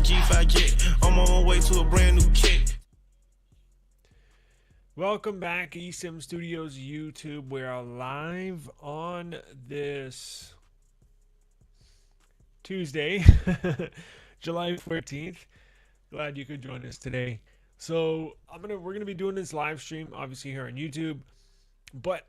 G5 jet. I'm on my way to a brand new kit. Welcome back, eSIM Studios YouTube. We are live on this Tuesday, July 14th. Glad you could join us today. So we're gonna be doing this live stream, obviously here on YouTube, but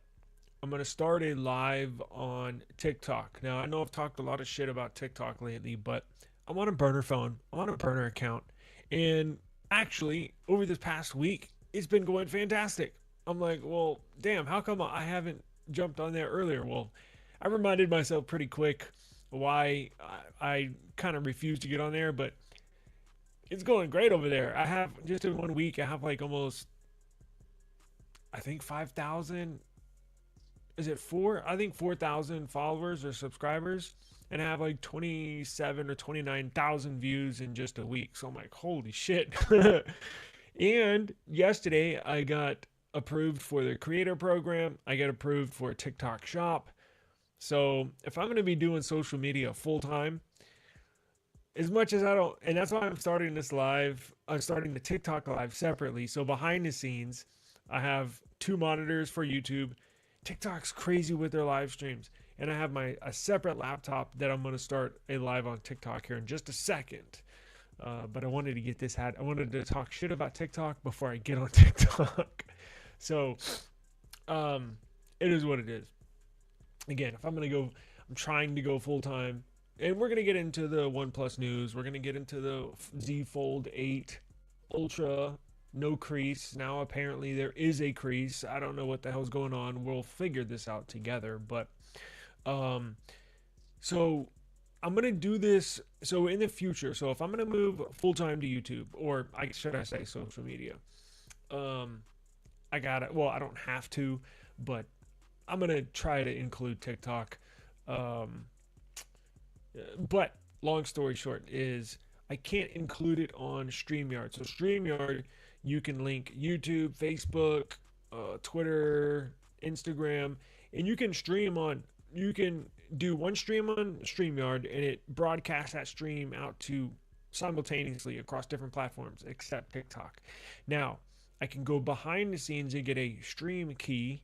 I'm gonna start a live on TikTok. Now I know I've talked a lot of shit about TikTok lately, but I'm on a burner phone. I'm on a burner account, and actually over this past week, it's been going fantastic. I'm like, well, damn, how come I haven't jumped on there earlier? Well, I reminded myself pretty quick why I kind of refused to get on there, but it's going great over there. I have just in 1 week, I have like almost, I think 5,000. Is it four? I think 4,000 followers or subscribers, and I have like 27 or 29,000 views in just a week. So I'm like, holy shit. And yesterday I got approved for the creator program. I got approved for TikTok shop. So if I'm going to be doing social media full time, as much as I don't, and that's why I'm starting this live, I'm starting the TikTok live separately. So behind the scenes, I have two monitors for YouTube. TikTok's crazy with their live streams. And I have a separate laptop that I'm going to start a live on TikTok here in just a second. But I wanted to get this I wanted to talk shit about TikTok before I get on TikTok. So, it is what it is. Again, if I'm going to go, I'm trying to go full time. And we're going to get into the OnePlus news. We're going to get into the Z Fold 8 Ultra, no crease. Now, apparently, there is a crease. I don't know what the hell's going on. We'll figure this out together. But, so I'm going to do this. So, in the future, so if I'm going to move full time to YouTube, or should I say social media, I got it. Well, I don't have to, but I'm going to try to include TikTok. But long story short is I can't include it on StreamYard. So StreamYard, you can link YouTube, Facebook, Twitter, Instagram, and you can you can do one stream on StreamYard and it broadcasts that stream out to simultaneously across different platforms except TikTok. Now, I can go behind the scenes and get a stream key,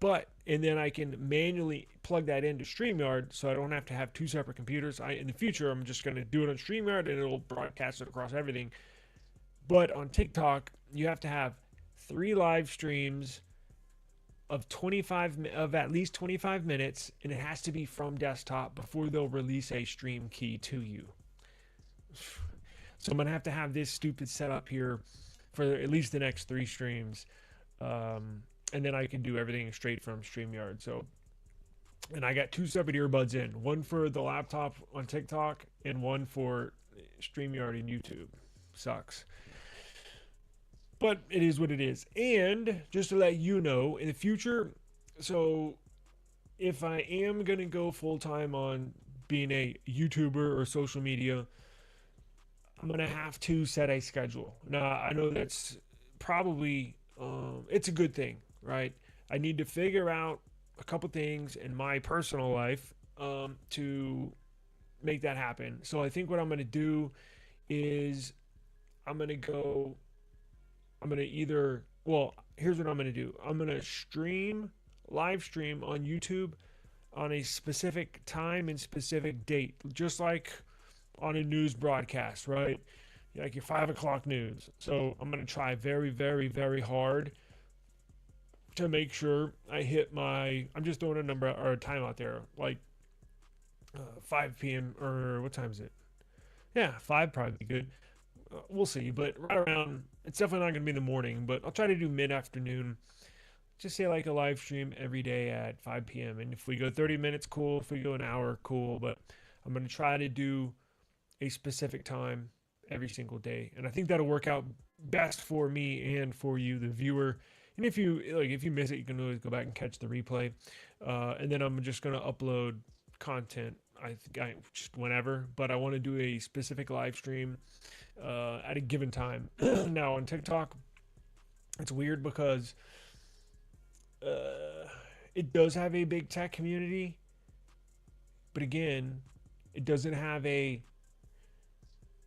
and then I can manually plug that into StreamYard so I don't have to have two separate computers. In the future, I'm just going to do it on StreamYard and it'll broadcast it across everything. But on TikTok, you have to have 3 live streams of at least 25 minutes, and it has to be from desktop before they'll release a stream key to you. So I'm going to have this stupid setup here for at least the next 3 streams. And then I can do everything straight from StreamYard. So, and I got 2 separate earbuds in, one for the laptop on TikTok and one for StreamYard and YouTube. Sucks. But it is what it is. And just to let you know, in the future, so if I am going to go full time on being a YouTuber or social media, I'm going to have to set a schedule. Now, I know that's probably, it's a good thing, right? I need to figure out a couple things in my personal life to make that happen. So I think what I'm going to do is here's what I'm going to do. I'm going to live stream on YouTube on a specific time and specific date, just like on a news broadcast, right? Like your 5 o'clock news. So I'm going to try very, very, very hard to make sure I hit I'm just throwing a number or a time out there, like 5 p.m. or what time is it? Yeah, 5 probably be good. We'll see, but right around, it's definitely not going to be in the morning, but I'll try to do mid-afternoon. Just say like a live stream every day at 5 p.m. And if we go 30 minutes, cool. If we go an hour, cool. But I'm going to try to do a specific time every single day. And I think that'll work out best for me and for you, the viewer. And if you miss it, you can always go back and catch the replay. And then I'm just going to upload content, just whenever. But I want to do a specific live stream at a given time. Now on TikTok, it's weird because it does have a big tech community, but again, it doesn't have a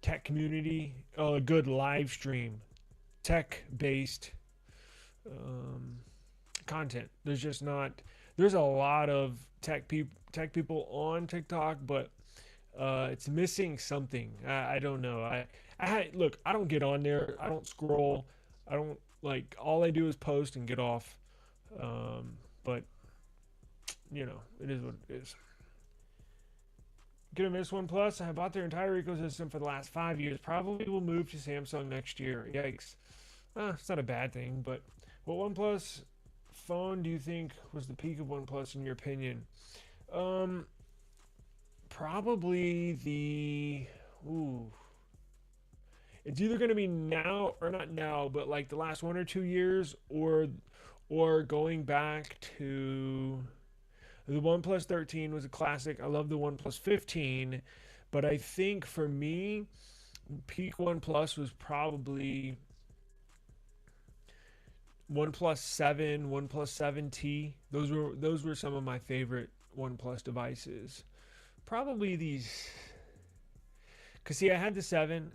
tech community, a good live stream, tech-based content. There's just not. There's a lot of tech people on TikTok, but it's missing something. I don't know. Look. I don't get on there. I don't scroll. I don't like. All I do is post and get off. But it is what it is. Gonna miss OnePlus. I bought their entire ecosystem for the last 5 years. Probably will move to Samsung next year. Yikes. It's not a bad thing, but what OnePlus phone do you think was the peak of OnePlus in your opinion? Probably the. Ooh. It's either going to be now or not now, but like the last 1 or 2 years, or going back to the OnePlus 13 was a classic. I love the OnePlus 15, but I think for me, peak OnePlus was probably OnePlus 7, OnePlus 7T. Those were some of my favorite OnePlus devices. Probably these. Cause see, I had the 7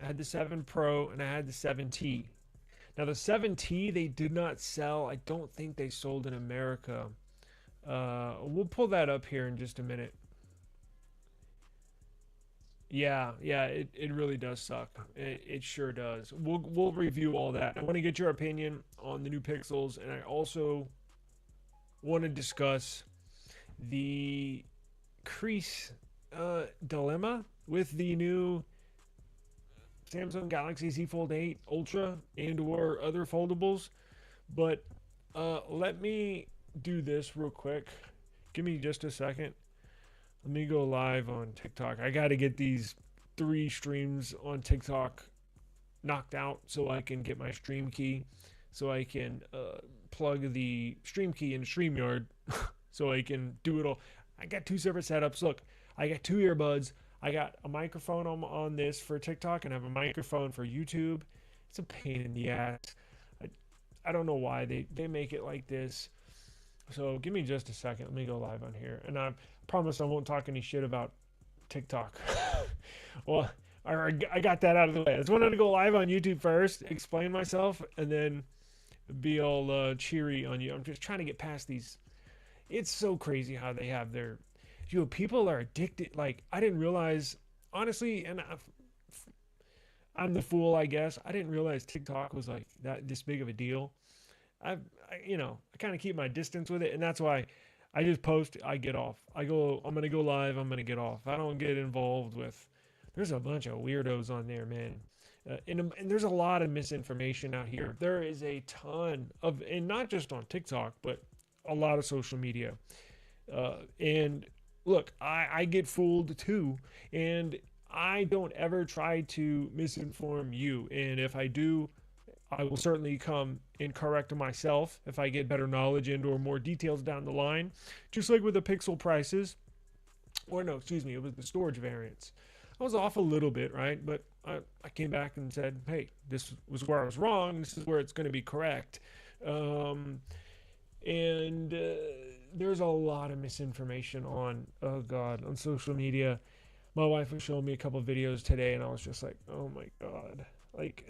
Pro, and I had the 7T. Now the 7T they did not sell. I don't think they sold in America. We'll pull that up here in just a minute. Yeah, it really does suck. It sure does. We'll review all that. I want to get your opinion on the new Pixels, and I also want to discuss the Crease dilemma with the new Samsung Galaxy Z Fold 8 Ultra and/or other foldables. But let me do this real quick. Give me just a second. Let me go live on TikTok. I got to get these 3 streams on TikTok knocked out so I can get my stream key, so I can plug the stream key in StreamYard so I can do it all. I got 2 separate setups. Look, I got 2 earbuds. I got a microphone on this for TikTok, and I have a microphone for YouTube. It's a pain in the ass. I don't know why they make it like this. So give me just a second. Let me go live on here. And I promise I won't talk any shit about TikTok. Well, I got that out of the way. I just wanted to go live on YouTube first, explain myself, and then be all cheery on you. I'm just trying to get past these. It's so crazy how they have their... people are addicted. Like, I didn't realize, honestly, and I'm the fool, I guess. I didn't realize TikTok was like this big of a deal. I kind of keep my distance with it, and that's why I just post, I get off. I'm going to go live, I'm going to get off. I don't get involved with, there's a bunch of weirdos on there, man. And there's a lot of misinformation out here. There is a ton of, and not just on TikTok, but a lot of social media. And look, I get fooled too, and I don't ever try to misinform you. And if I do, I will certainly come and correct myself if I get better knowledge and or more details down the line. Just like with the Pixel prices, or no, excuse me, it was the storage variants. I was off a little bit, right? But I came back and said, hey, this was where I was wrong. This is where it's going to be correct. And there's a lot of misinformation on social media. My wife was showing me a couple of videos today, and I was just like, oh my God. Like,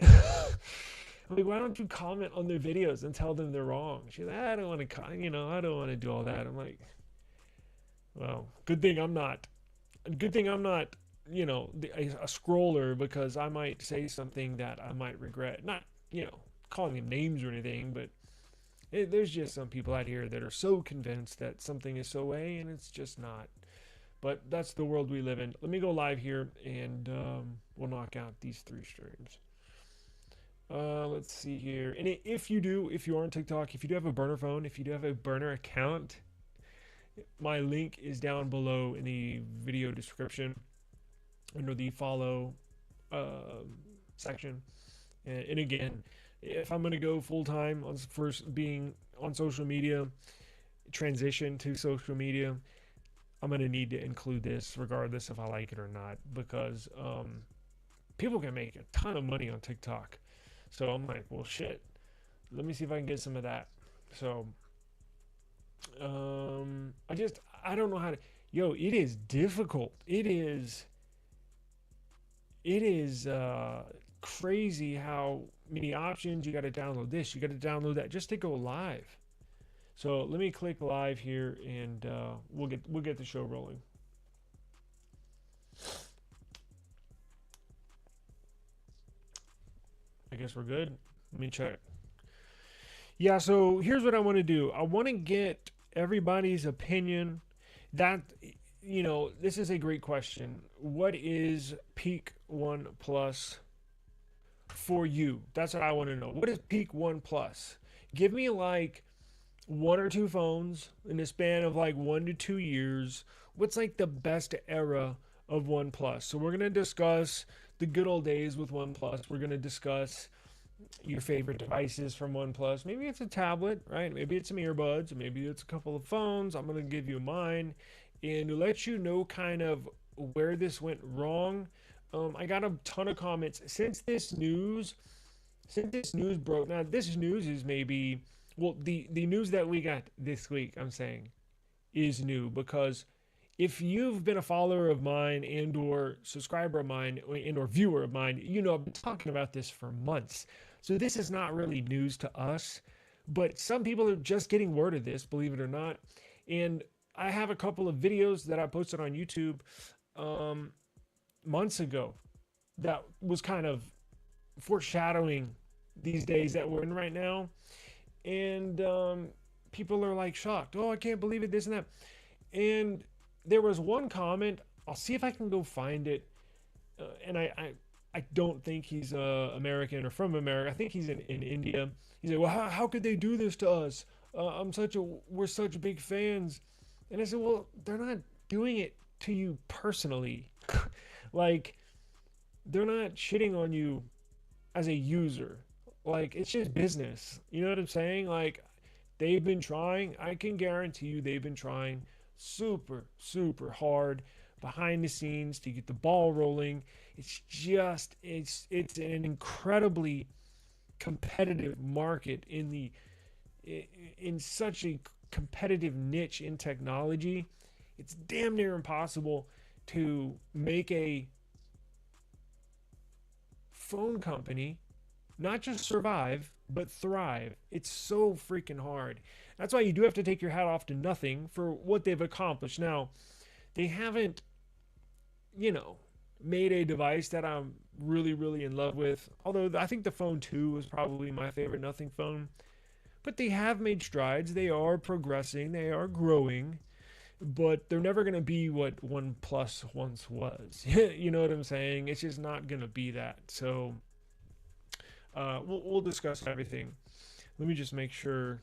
why don't you comment on their videos and tell them they're wrong? She's like, I don't want to, I don't want to do all that. I'm like, well, good thing I'm not, a scroller, because I might say something that I might regret. Not, calling them names or anything, but there's just some people out here that are so convinced that something is so A, and it's just not. But that's the world we live in. Let me go live here, and we'll knock out these 3 streams. Let's see here. And if you are on TikTok, if you do have a burner phone, if you do have a burner account, my link is down below in the video description under the follow section. And again, if I'm going to go full-time on first being on social media, transition to social media, I'm going to need to include this regardless if I like it or not, because people can make a ton of money on TikTok. So I'm like, well, shit, let me see if I can get some of that. So I don't know how to, it is difficult. It is it is crazy how many options. You got to download this, you got to download that just to go live. So let me click live here, and we'll get the show rolling. I guess we're good. Let me check. Yeah, so here's what I want to do. I want to get everybody's opinion. That, this is a great question. What is peak OnePlus for you? That's what I want to know. What is peak OnePlus? Give me like one or two phones in the span of like 1 to 2 years. What's like the best era of OnePlus? So we're gonna discuss the good old days with OnePlus. We're gonna discuss your favorite devices from OnePlus. Maybe it's a tablet, right? Maybe it's some earbuds. Maybe it's a couple of phones. I'm gonna give you mine and to let you know kind of where this went wrong. I got a ton of comments since this news broke. Now this news is maybe, well, the news that we got this week, I'm saying, is new because if you've been a follower of mine and or subscriber of mine and or viewer of mine, I've been talking about this for months. So this is not really news to us, but some people are just getting word of this, believe it or not. And I have a couple of videos that I posted on YouTube months ago that was kind of foreshadowing these days that we're in right now. And people are like shocked. Oh, I can't believe it, this and that. And there was one comment. I'll see if I can go find it. And I don't think he's American or from America. I think he's in India. He's like, well, how could they do this to us? We're such big fans. And I said, well, they're not doing it to you personally. Like, they're not shitting on you as a user. Like, it's just business. You know what I'm saying? Like, they've been trying. I can guarantee you they've been trying super, super hard behind the scenes to get the ball rolling. It's an incredibly competitive market in such a competitive niche in technology. It's damn near impossible to make a phone company not just survive, but thrive. It's so freaking hard. That's why you do have to take your hat off to Nothing for what they've accomplished. Now, they haven't, made a device that I'm really, really in love with. Although I think the Phone 2 was probably my favorite Nothing phone. But they have made strides. They are progressing. They are growing. But they're never going to be what OnePlus once was. You know what I'm saying? It's just not going to be that. So we'll discuss everything. Let me just make sure.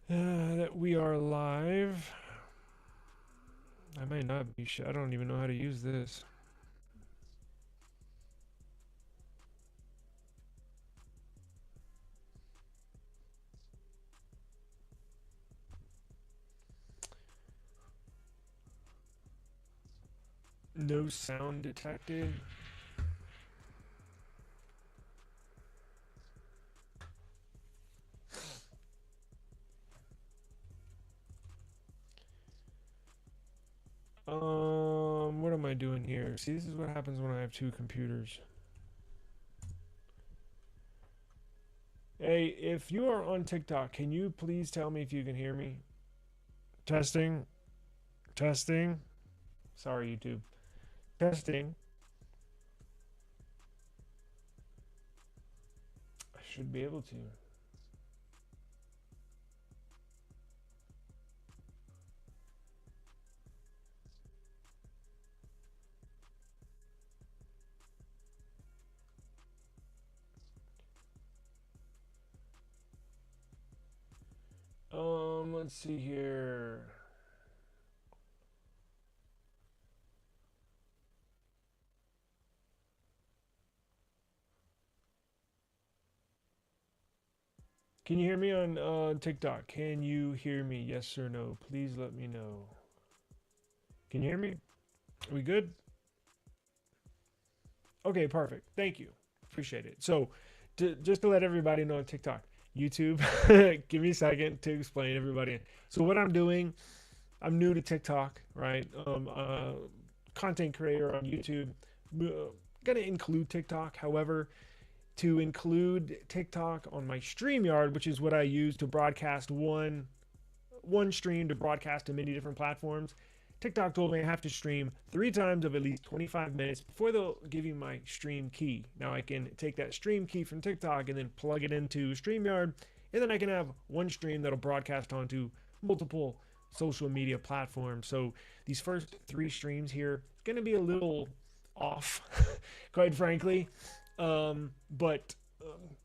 That we are live. I might not be. I don't even know how to use this. No sound detected. What am I doing here? See, this is what happens when I have two computers. Hey, if you are on TikTok, can you please tell me if you can hear me? Testing. Testing. Sorry, YouTube. Testing. I should be able to. Let's see here. Can you hear me on TikTok? Can you hear me? Yes or no? Please let me know. Can you hear me? Are we good? Okay, perfect. Thank you. Appreciate it. So, just to let everybody know on TikTok, YouTube, give me a second to explain everybody. So what I'm doing I'm new to TikTok, right? Content creator on YouTube. Gonna include TikTok. However, to include TikTok on my StreamYard, which is what I use to broadcast one stream to broadcast to many different platforms. TikTok told me I have to stream 3 times of at least 25 minutes before they'll give you my stream key. Now I can take that stream key from TikTok and then plug it into StreamYard, and then I can have one stream that'll broadcast onto multiple social media platforms. So these first 3 streams here, it's going to be a little off, quite frankly. But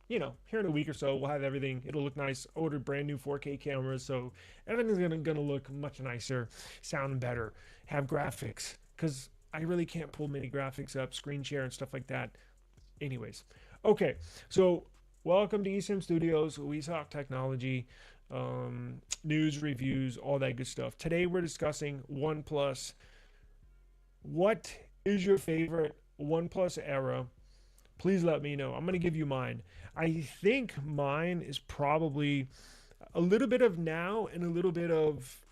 you know, here in a week or so, we'll have everything. It'll look nice. Ordered brand new 4K cameras, so everything's gonna look much nicer, sound better, have graphics. Cause I really can't pull many graphics up, screen share and stuff like that. Anyways, okay. So welcome to eSIM Studios. We talk technology, news, reviews, all that good stuff. Today we're discussing OnePlus. What is your favorite OnePlus era? Please let me know. I'm going to give you mine. I think mine is probably a little bit of now and a little bit of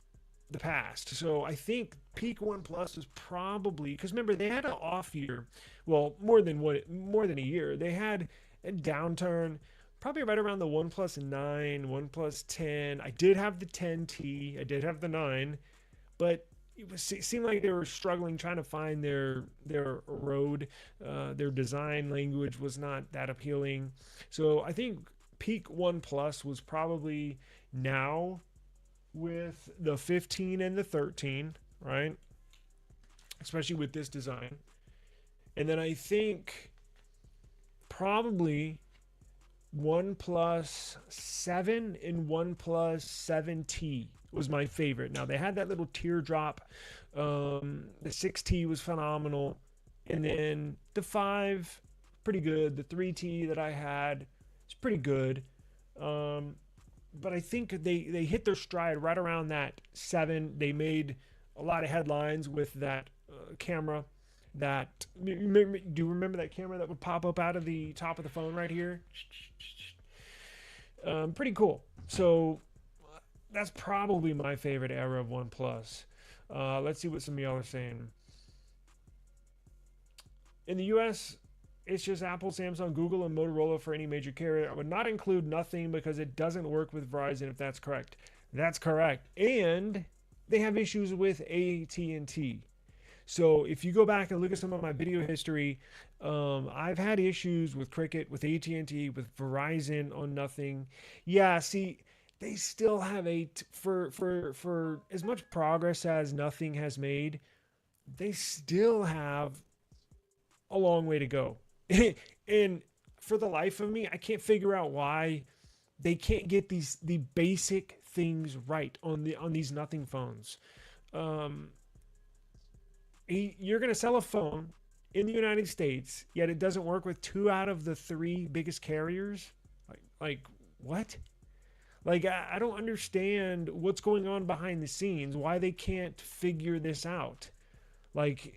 the past. So I think peak OnePlus is probably, because remember they had an off year. Well, more than a year. They had a downturn probably right around the OnePlus 9, OnePlus 10. I did have the 10T. I did have the 9, but it seemed like they were struggling trying to find their road. Their design language was not that appealing. So I think peak OnePlus was probably now with the 15 and the 13, right? Especially with this design. And then I think probably OnePlus 7 and OnePlus 7T was my favorite. Now they had that little teardrop. The 6T was phenomenal, and then the 5 pretty good. The 3T that I had is pretty good. But I think they hit their stride right around that 7. They made a lot of headlines with that camera. That do you remember that camera that would pop up out of the top of the phone right here? Pretty cool. So that's probably my favorite era of OnePlus. Let's see what some of y'all are saying. In the US, it's just Apple, Samsung, Google, and Motorola for any major carrier. I would not include nothing because it doesn't work with Verizon, if that's correct. That's correct. And they have issues with AT&T. So if you go back and look at some of my video history, I've had issues with Cricket, with AT&T, with Verizon on nothing. Yeah, see, they still have for as much progress as nothing has made, they still have a long way to go. And for the life of me, I can't figure out why they can't get the basic things right on these nothing phones. You're going to sell a phone in the United States, yet it doesn't work with 2 out of the 3 biggest carriers. Like what? Like, I don't understand what's going on behind the scenes, why they can't figure this out. Like,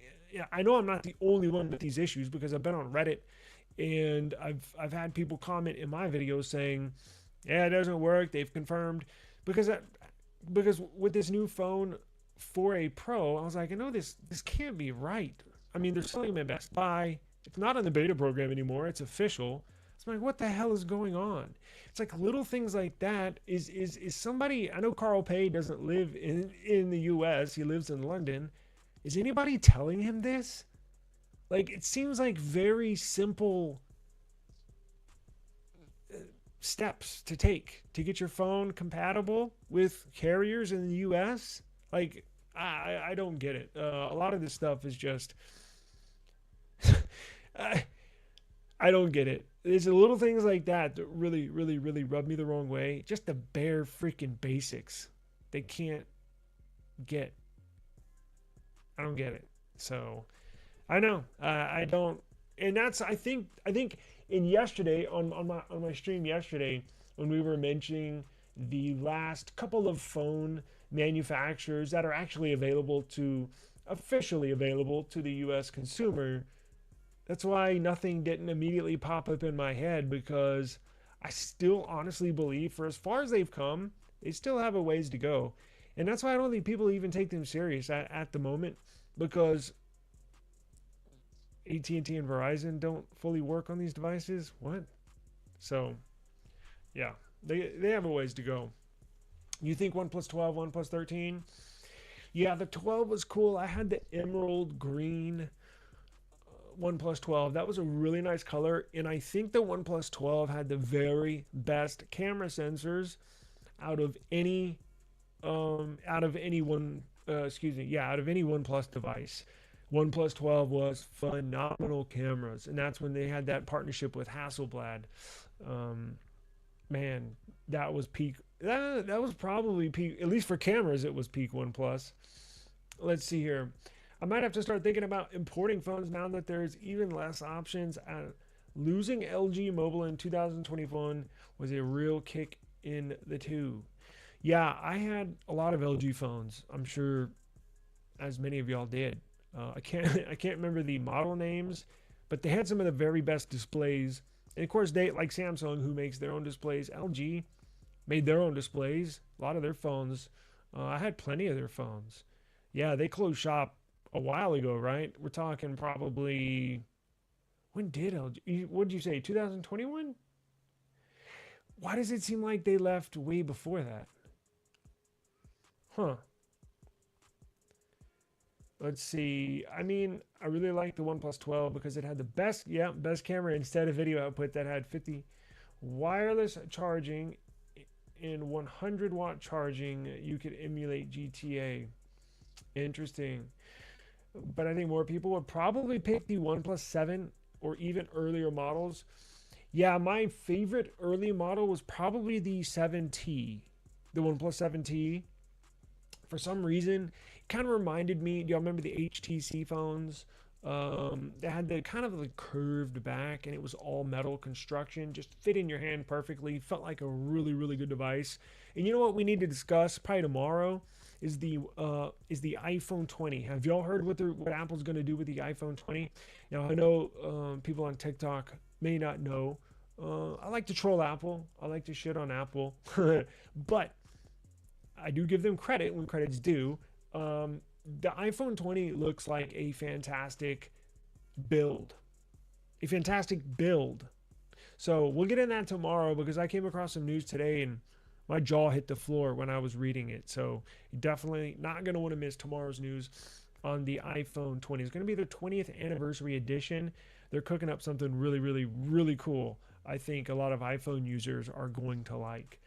I know I'm not the only one with these issues because I've been on Reddit and I've had people comment in my videos saying, yeah, it doesn't work. They've confirmed because with this new phone 4A Pro, I was like, I know this can't be right. I mean, they're selling them at Best Buy. It's not on the beta program anymore. It's official. It's like, what the hell is going on? It's like little things like that. Is somebody? I know Carl Pay doesn't live in the U.S. He lives in London. Is anybody telling him this? Like, it seems like very simple steps to take to get your phone compatible with carriers in the U.S. Like, I don't get it. A lot of this stuff is just I don't get it. There's little things like that that really, really, really rub me the wrong way. Just the bare freaking basics. They can't get. I don't get it. So, I know. I don't. And that's, I think in yesterday, on my stream yesterday, when we were mentioning the last couple of phone manufacturers that are actually officially available to the U.S. consumer, that's why nothing didn't immediately pop up in my head, because I still honestly believe for as far as they've come, they still have a ways to go. And that's why I don't think people even take them serious at the moment, because AT&T and Verizon don't fully work on these devices. What? So, yeah, they have a ways to go. You think OnePlus 12, OnePlus 13? Yeah, the 12 was cool. I had the emerald green OnePlus 12. That was a really nice color, and I think the OnePlus 12 had the very best camera sensors out of any out of any one out of any OnePlus device. OnePlus 12 was phenomenal cameras, and that's when they had that partnership with Hasselblad. Man, that was peak. That was probably peak, at least for cameras. It was peak OnePlus. Let's see here. I might have to start thinking about importing phones now that there's even less options. Losing LG Mobile in 2021 was a real kick in the tooth. Yeah, I had a lot of LG phones. I'm sure as many of y'all did. I can't remember the model names, but they had some of the very best displays. And of course, they, like Samsung, who makes their own displays, LG made their own displays. A lot of their phones. I had plenty of their phones. Yeah, they closed shop a while ago, right? We're talking probably, when did LG? What did you say? 2021? Why does it seem like they left way before that? Huh. Let's see. I mean, I really like the OnePlus 12 because it had the best camera instead of video output that had 50 wireless charging and 100-watt charging. You could emulate GTA. Interesting. But I think more people would probably pick the OnePlus 7 or even earlier models. Yeah, my favorite early model was probably the 7T, the OnePlus 7T. For some reason, it kind of reminded me, do y'all remember the HTC phones? They had the kind of like curved back, and it was all metal construction, just fit in your hand perfectly. Felt like a really, really good device. And you know what we need to discuss probably tomorrow is the iPhone 20. Have y'all heard what Apple's going to do with the iPhone 20? Now I know people on TikTok may not know. I like to troll Apple. I like to shit on Apple, but I do give them credit when credit's due. The iPhone 20 looks like a fantastic build. A fantastic build. So we'll get in that tomorrow because I came across some news today and my jaw hit the floor when I was reading it. So definitely not going to want to miss tomorrow's news on the iPhone 20. It's going to be their 20th anniversary edition. They're cooking up something really, really, really cool. I think a lot of iPhone users are going to like.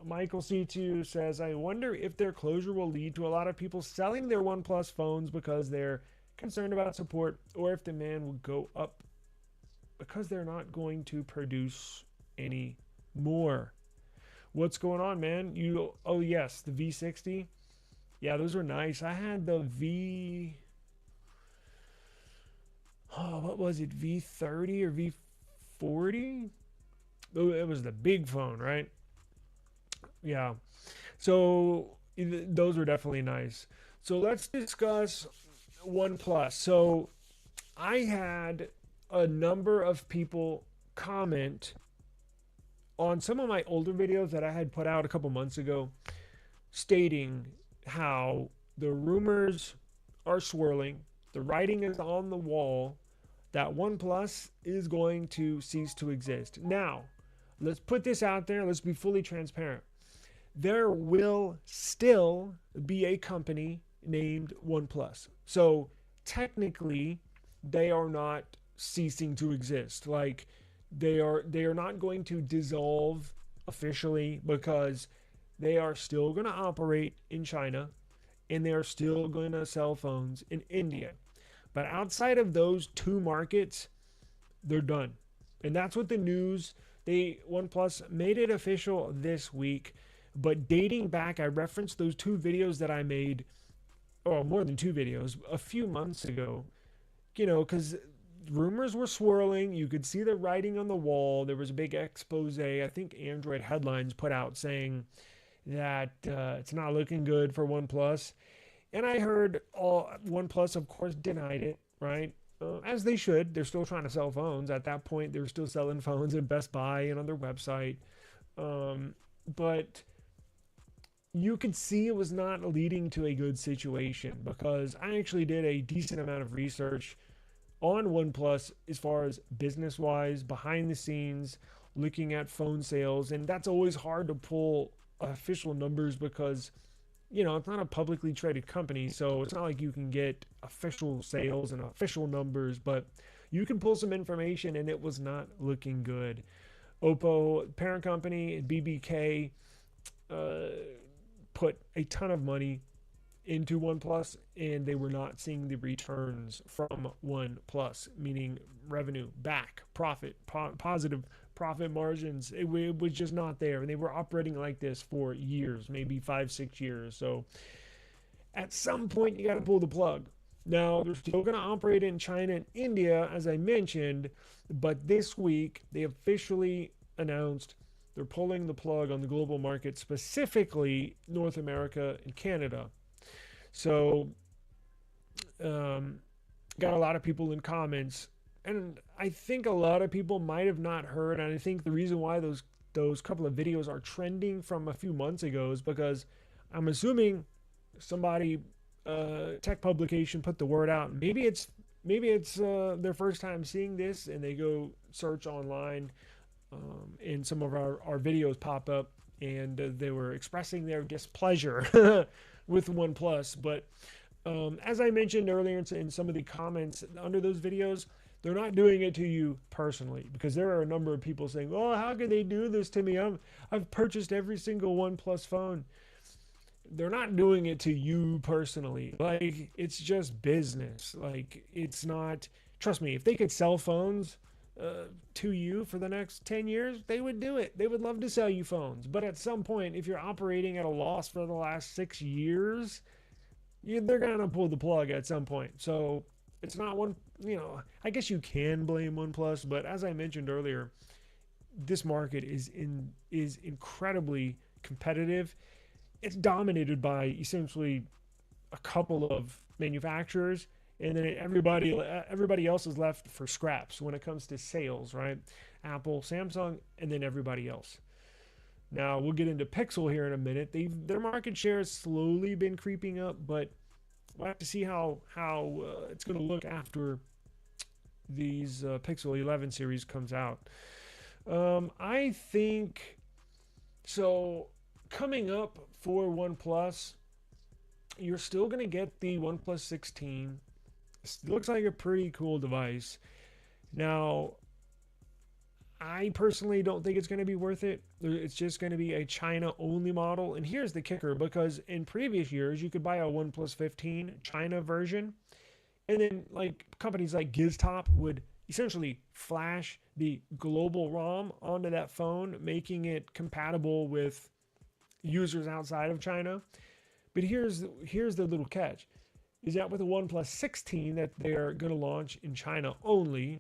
Michael C2 says, I wonder if their closure will lead to a lot of people selling their OnePlus phones because they're concerned about support, or if demand will go up because they're not going to produce any more. What's going on, man? Oh yes, the V60. Yeah, those were nice. I had the what was it? V30 or V40? It was the big phone, right? Yeah. So those were definitely nice. So let's discuss OnePlus. So I had a number of people comment on some of my older videos that I had put out a couple months ago, stating how the rumors are swirling, the writing is on the wall, that OnePlus is going to cease to exist. Now, let's put this out there. Let's be fully transparent. There will still be a company named OnePlus. So technically, they are not ceasing to exist. Like they are not going to dissolve officially, because they are still going to operate in China and they are still going to sell phones in India. But outside of those two markets, they're done. And that's what the news, OnePlus made it official this week. But dating back, I referenced those two videos that I made, or more than two videos, a few months ago, because rumors were swirling. You could see the writing on the wall. There was a big expose. I think Android Headlines put out saying that it's not looking good for OnePlus. And I heard OnePlus, of course, denied it, right? As they should. They're still trying to sell phones. At that point, they were still selling phones at Best Buy and on their website. But you could see it was not leading to a good situation, because I actually did a decent amount of research on OnePlus as far as business wise, behind the scenes, looking at phone sales. And that's always hard to pull official numbers because, it's not a publicly traded company. So it's not like you can get official sales and official numbers, but you can pull some information, and it was not looking good. Oppo, parent company, BBK, put a ton of money into OnePlus, and they were not seeing the returns from OnePlus, meaning revenue back, profit, positive profit margins. It was just not there, and they were operating like this for years, maybe 5-6 years. So at some point, you got to pull the plug. Now, they're still going to operate in China and India, as I mentioned, but this week they officially announced they're pulling the plug on the global market, specifically North America and Canada. So, got a lot of people in comments, and I think a lot of people might have not heard. And I think the reason why those couple of videos are trending from a few months ago is because I'm assuming somebody, tech publication, put the word out. Maybe it's their first time seeing this, and they go search online, and some of our videos pop up, and they were expressing their displeasure with OnePlus. But as I mentioned earlier in some of the comments under those videos, they're not doing it to you personally, because there are a number of people saying, "Oh, how could they do this to me? I've purchased every single OnePlus phone." They're not doing it to you personally. Like, it's just business. Like, it's not. Trust me, if they could sell phones to you for the next 10 years, they would do it. They would love to sell you phones. But at some point, if you're operating at a loss for the last 6 years, they're going to pull the plug at some point. So it's not I guess you can blame OnePlus, but as I mentioned earlier, this market is incredibly competitive. It's dominated by essentially a couple of manufacturers, and then everybody else is left for scraps when it comes to sales, right? Apple, Samsung, and then everybody else. Now, we'll get into Pixel here in a minute. Their market share has slowly been creeping up, but we'll have to see how it's going to look after these Pixel 11 series comes out. I think so. Coming up for OnePlus, you're still going to get the OnePlus 16. It looks like a pretty cool device. Now, I personally don't think it's going to be worth it. It's just going to be a China-only model. And here's the kicker, because in previous years, you could buy a OnePlus 15 China version, and then companies like Giztop would essentially flash the global ROM onto that phone, making it compatible with users outside of China. But here's the little catch, is that with the OnePlus 16 that they're going to launch in China only,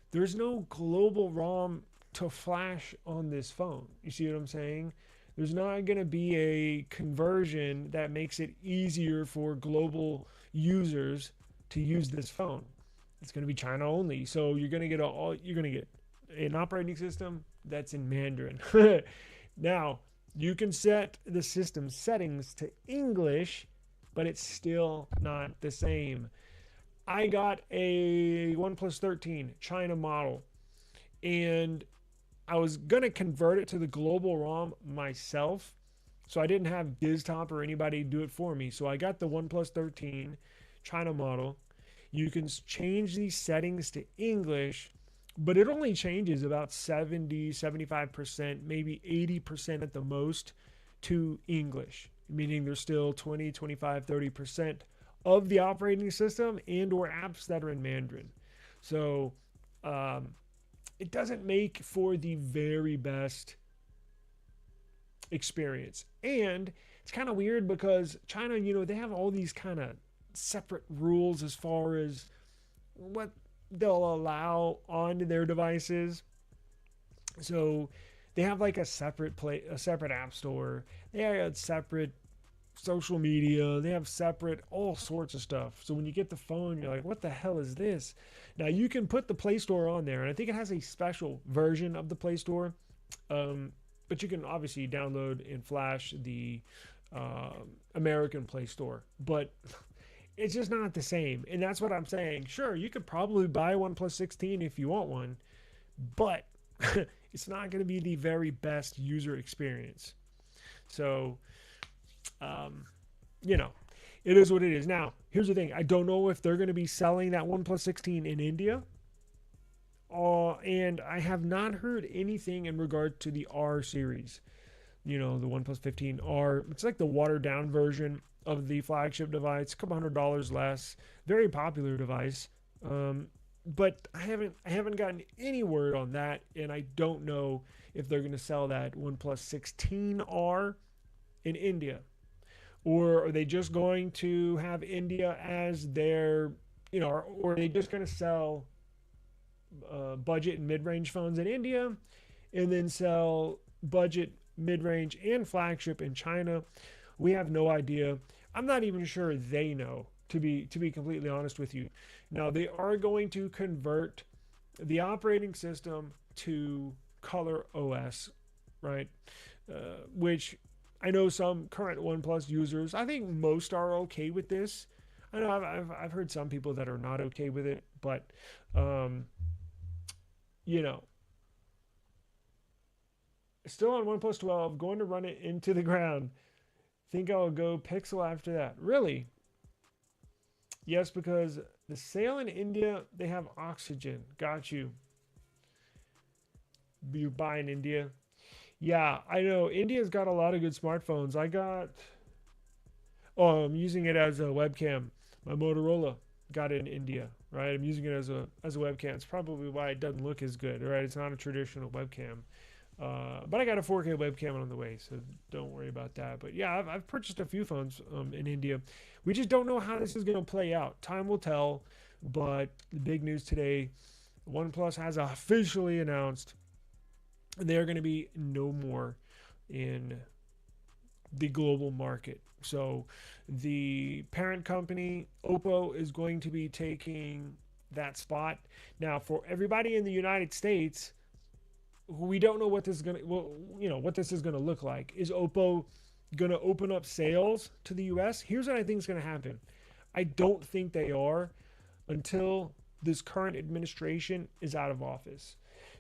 there's no global ROM to flash on this phone. You see what I'm saying? There's not going to be a conversion that makes it easier for global users to use this phone. It's going to be China only. So you're going to get an operating system that's in Mandarin. Now, you can set the system settings to English, but it's still not the same. I got a OnePlus 13 China model, and I was going to convert it to the global ROM myself, so I didn't have Giztop or anybody do it for me. So I got the OnePlus 13 China model. You can change these settings to English, but it only changes about 70-75%, maybe 80% at the most to English, meaning there's still 20, 25, 30% of the operating system and or apps that are in Mandarin. So it doesn't make for the very best experience. And it's kind of weird because China, they have all these kind of separate rules as far as what they'll allow onto their devices. So they have a separate app store. They have separate social media. They have separate all sorts of stuff. So when you get the phone, you're like, what the hell is this? Now you can put the Play Store on there, and I think it has a special version of the Play Store. But you can obviously download and flash the American Play Store, but it's just not the same. And that's what I'm saying. Sure, you could probably buy a OnePlus 16 if you want one, but it's not going to be the very best user experience. So, you know, it is what it is. Now, here's the thing. I don't know if they're going to be selling that OnePlus 16 in India. And I have not heard anything in regard to the R series. The OnePlus 15R. It's like the watered down version of the flagship device, a couple $100 less. Very popular device. But I haven't gotten any word on that, and I don't know if they're going to sell that OnePlus 16R in India, or are they just going to have India as their, or are they just going to sell budget and mid-range phones in India, and then sell budget, mid-range, and flagship in China? We have no idea. I'm not even sure they know, to be completely honest with you. Now, they are going to convert the operating system to Color OS, right? Which I know some current OnePlus users, I think most are okay with this. I know I've heard some people that are not okay with it, but still on OnePlus 12, going to run it into the ground. Think I'll go Pixel after that. Really? Yes, because the sale in India, they have Oxygen. Got you. You buy in India. Yeah, I know. India's got a lot of good smartphones. I'm using it as a webcam. My Motorola got it in India, right? I'm using it as a webcam. It's probably why it doesn't look as good, right? It's not a traditional webcam. But I got a 4K webcam on the way, so don't worry about that. But yeah, I've purchased a few phones in India. We just don't know how this is going to play out. Time will tell. But the big news today, OnePlus has officially announced they're going to be no more in the global market. So the parent company, Oppo, is going to be taking that spot. Now, for everybody in the United States, we don't know what this is going to, what this is going to look like. Is Oppo going to open up sales to the US? Here's what I think is going to happen. I don't think they are until this current administration is out of office.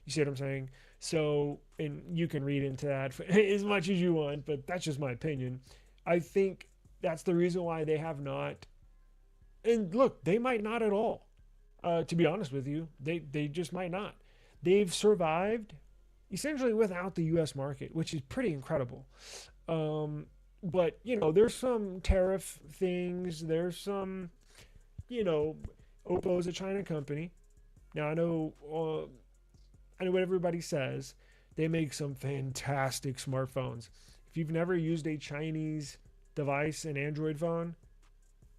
You see what I'm saying? So, and you can read into that as much as you want, but that's just my opinion. I think that's the reason why they have not. And look, they might not at all. To be honest with you, they just might not. They've survived essentially without the U.S. market, which is pretty incredible. But, there's some tariff things. There's some, Oppo is a China company. Now, I know what everybody says. They make some fantastic smartphones. If you've never used a Chinese device, an Android phone,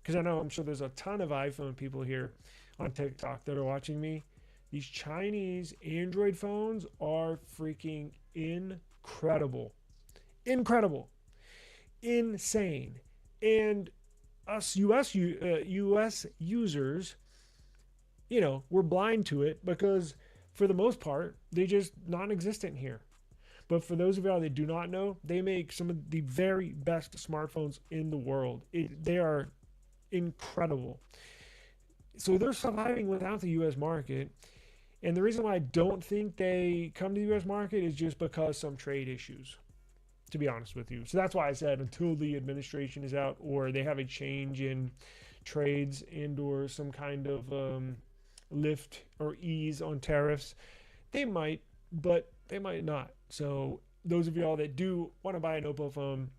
because I'm sure there's a ton of iPhone people here on TikTok that are watching me. These Chinese Android phones are freaking incredible. Incredible. Insane. And us US users, we're blind to it because for the most part, they just non-existent here. But for those of y'all that do not know, they make some of the very best smartphones in the world. They are incredible. So they're surviving without the U.S. market. And the reason why I don't think they come to the U.S. market is just because some trade issues, to be honest with you. So that's why I said until the administration is out or they have a change in trades and or some kind of lift or ease on tariffs, they might, but they might not. So those of y'all that do want to buy an Oppo phone,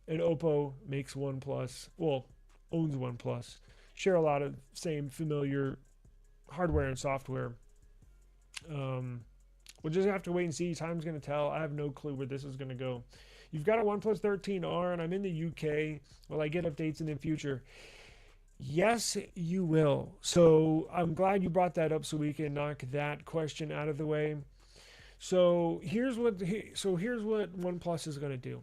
and Oppo makes OnePlus, owns OnePlus, share a lot of same familiar hardware and software. We'll just have to wait and see. Time's going to tell. I have no clue where this is going to go. You've got a OnePlus 13R, and I'm in the UK. Will I get updates in the future? Yes, you will. So I'm glad you brought that up so we can knock that question out of the way. So here's what OnePlus is going to do.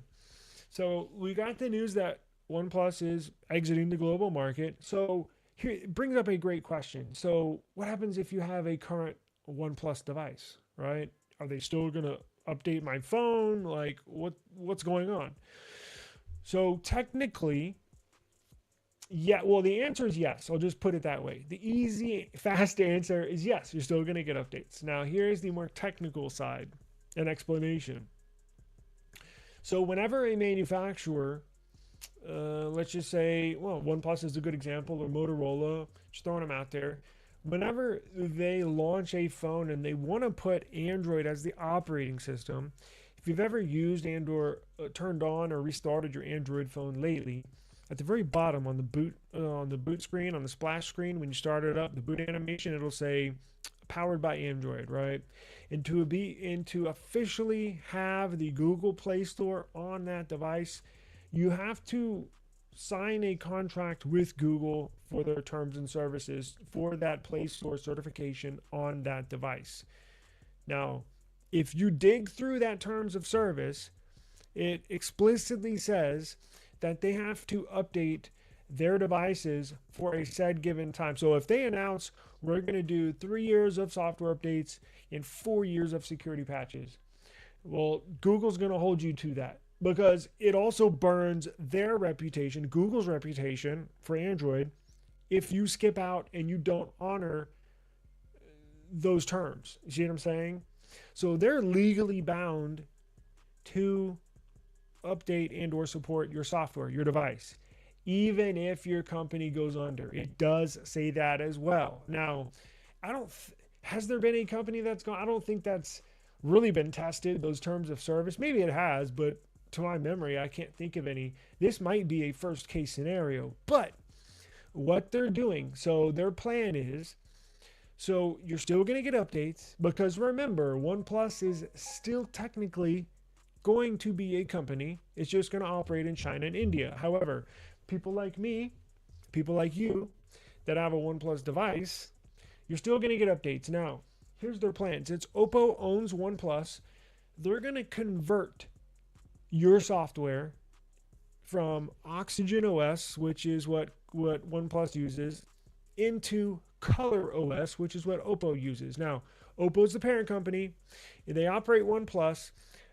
So we got the news that OnePlus is exiting the global market. So here it brings up a great question. So what happens if you have a current OnePlus device, right? Are they still going to update my phone? Like what's going on? So technically, yeah, well, the answer is yes. I'll just put it that way. The easy, fast answer is yes, you're still going to get updates. Now, here's the more technical side and explanation. So, whenever a manufacturer, let's just say, well, OnePlus is a good example, or Motorola, just throwing them out there. Whenever they launch a phone and they want to put Android as the operating system, if you've ever used Android, turned on or restarted your Android phone lately, at the very bottom on the boot screen, on the splash screen, when you start it up, the boot animation, it'll say powered by Android, right? And to officially have the Google Play Store on that device, you have to sign a contract with Google for their terms and services for that Play Store certification on that device. Now, if you dig through that terms of service, it explicitly says that they have to update their devices for a said given time. So if they announce we're going to do 3 years of software updates and 4 years of security patches, well, Google's going to hold you to that, because it also burns their reputation, Google's reputation for Android, if you skip out and you don't honor those terms. You see what I'm saying? So they're legally bound to update and or support your software, your device, even if your company goes under. It does say that as well. Now, has there been a company that's gone? I don't think that's really been tested, those terms of service. Maybe it has, but to my memory, I can't think of any. This might be a first case scenario, but what they're doing, so their plan is, so you're still going to get updates, because remember, OnePlus is still technically going to be a company. It's just going to operate in China and India. However, people like me, people like you that have a OnePlus device, you're still going to get updates. Now, here's their plans. It's Oppo owns OnePlus. They're going to convert your software from Oxygen OS, which is what OnePlus uses, into Color OS, which is what Oppo uses. Now, Oppo is the parent company. They operate OnePlus.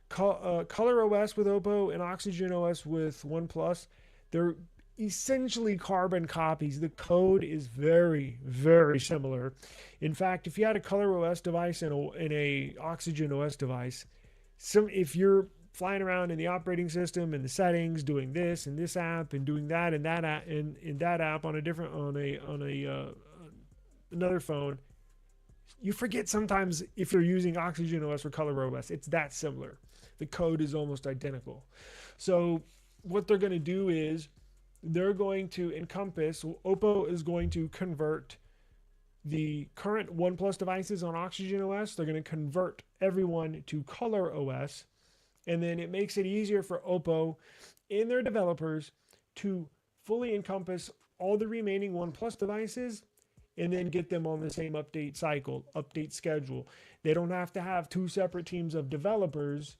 Color OS with Oppo and Oxygen OS with OnePlus. They're essentially carbon copies. The code is very, very similar. In fact, if you had a Color OS device and a Oxygen OS device, if you're flying around in the operating system and the settings, doing this and this app and doing that and that app and in that app on a different another phone, you forget sometimes if you're using Oxygen OS or Color OS. It's that similar. The code is almost identical. So what they're going to do is they're going to encompass, Oppo is going to convert the current OnePlus devices on Oxygen OS. They're going to convert everyone to Color OS. And then it makes it easier for Oppo and their developers to fully encompass all the remaining OnePlus devices and then get them on the same update cycle, update schedule. They don't have to have two separate teams of developers.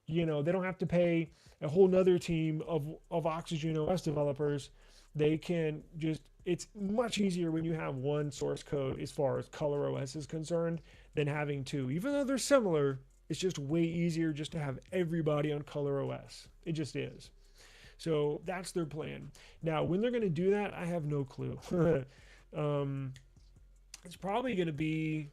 You know, they don't have to pay a whole nother team of Oxygen OS developers. They can just, it's much easier when you have one source code as far as Color OS is concerned than having two. Even though they're similar, it's just way easier just to have everybody on Color OS. It just is. So that's their plan. Now, when they're going to do that, I have no clue. It's probably going to be,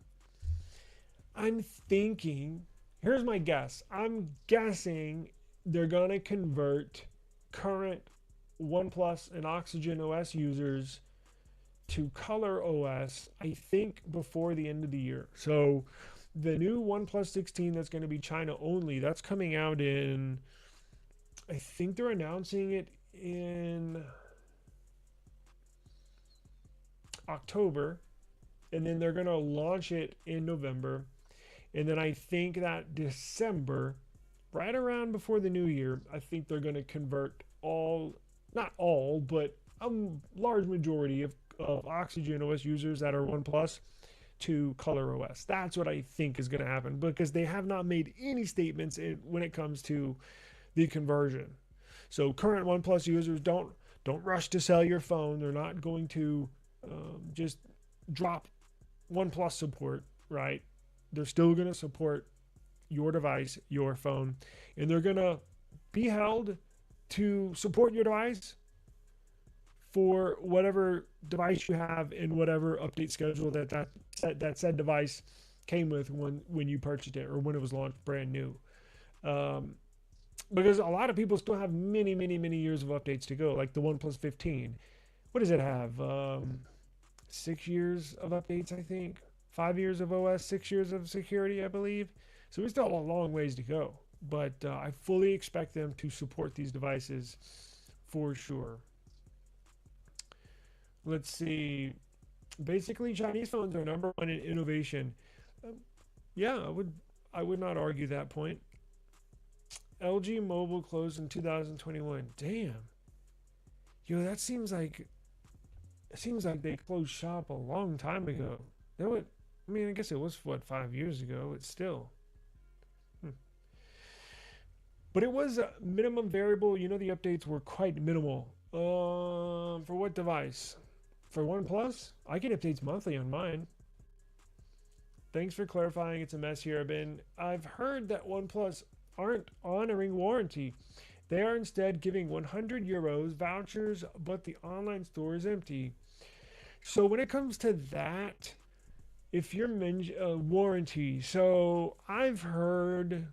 I'm thinking, here's my guess. I'm guessing they're going to convert current OnePlus and Oxygen OS users to Color OS, I think, before the end of the year. So the new OnePlus 16 that's going to be China only, that's coming out in, I think they're announcing it in October, and then they're going to launch it in November. And then I think that December, right around before the new year, I think they're going to convert all, not all, but a large majority of Oxygen OS users that are OnePlus to Color OS. That's what I think is going to happen, because they have not made any statements when it comes to the conversion. So current OnePlus users, don't rush to sell your phone. They're not going to just drop OnePlus support, right? They're still going to support your device, your phone, and they're going to be held to support your device for whatever device you have and whatever update schedule that said device came with when you purchased it or when it was launched brand new. Because a lot of people still have many, many, many years of updates to go, like the OnePlus 15. What does it have? 6 years of updates, I think. 5 years of OS, 6 years of security, I believe. So we still have a long ways to go. But I fully expect them to support these devices for sure. Let's see. Basically, Chinese phones are number one in innovation. Yeah, I would not argue that point. LG Mobile closed in 2021. Damn. Yo, that seems like they closed shop a long time ago. I mean, I guess it was what, 5 years ago. It's still. But it was a minimum variable. You know, the updates were quite minimal. For what device? For OnePlus, I get updates monthly on mine. Thanks for clarifying. It's a mess here, Ben. I've heard that OnePlus aren't honoring warranty. They are instead giving €100 vouchers, but the online store is empty. So when it comes to that, if you're warranty, so I've heard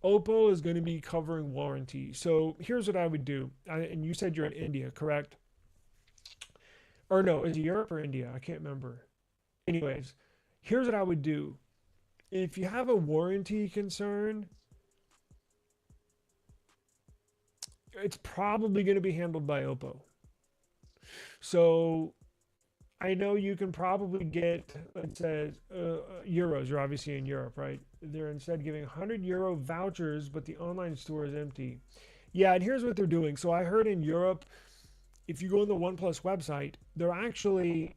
Oppo is going to be covering warranty. So here's what I would do. And you said you're in India, correct? Or no, is it Europe or India? I can't remember. Anyways, here's what I would do. If you have a warranty concern, it's probably going to be handled by Oppo. So I know you can probably get, it says, euros. You're obviously in Europe, right? They're instead giving €100 vouchers, but the online store is empty. Yeah, and here's what they're doing. So I heard in Europe, if you go on the OnePlus website, they're actually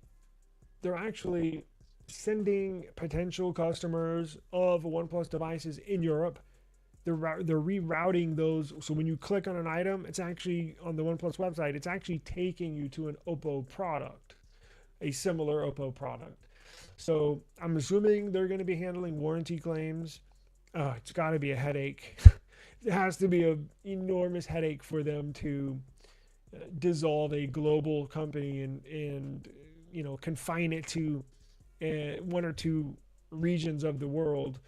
sending potential customers of OnePlus devices in Europe. They're rerouting those. So when you click on an item, it's actually on the OnePlus website. It's actually taking you to an Oppo product, a similar Oppo product. So I'm assuming they're going to be handling warranty claims. It's got to be a headache. It has to be an enormous headache for them to dissolve a global company and confine it to one or two regions of the world.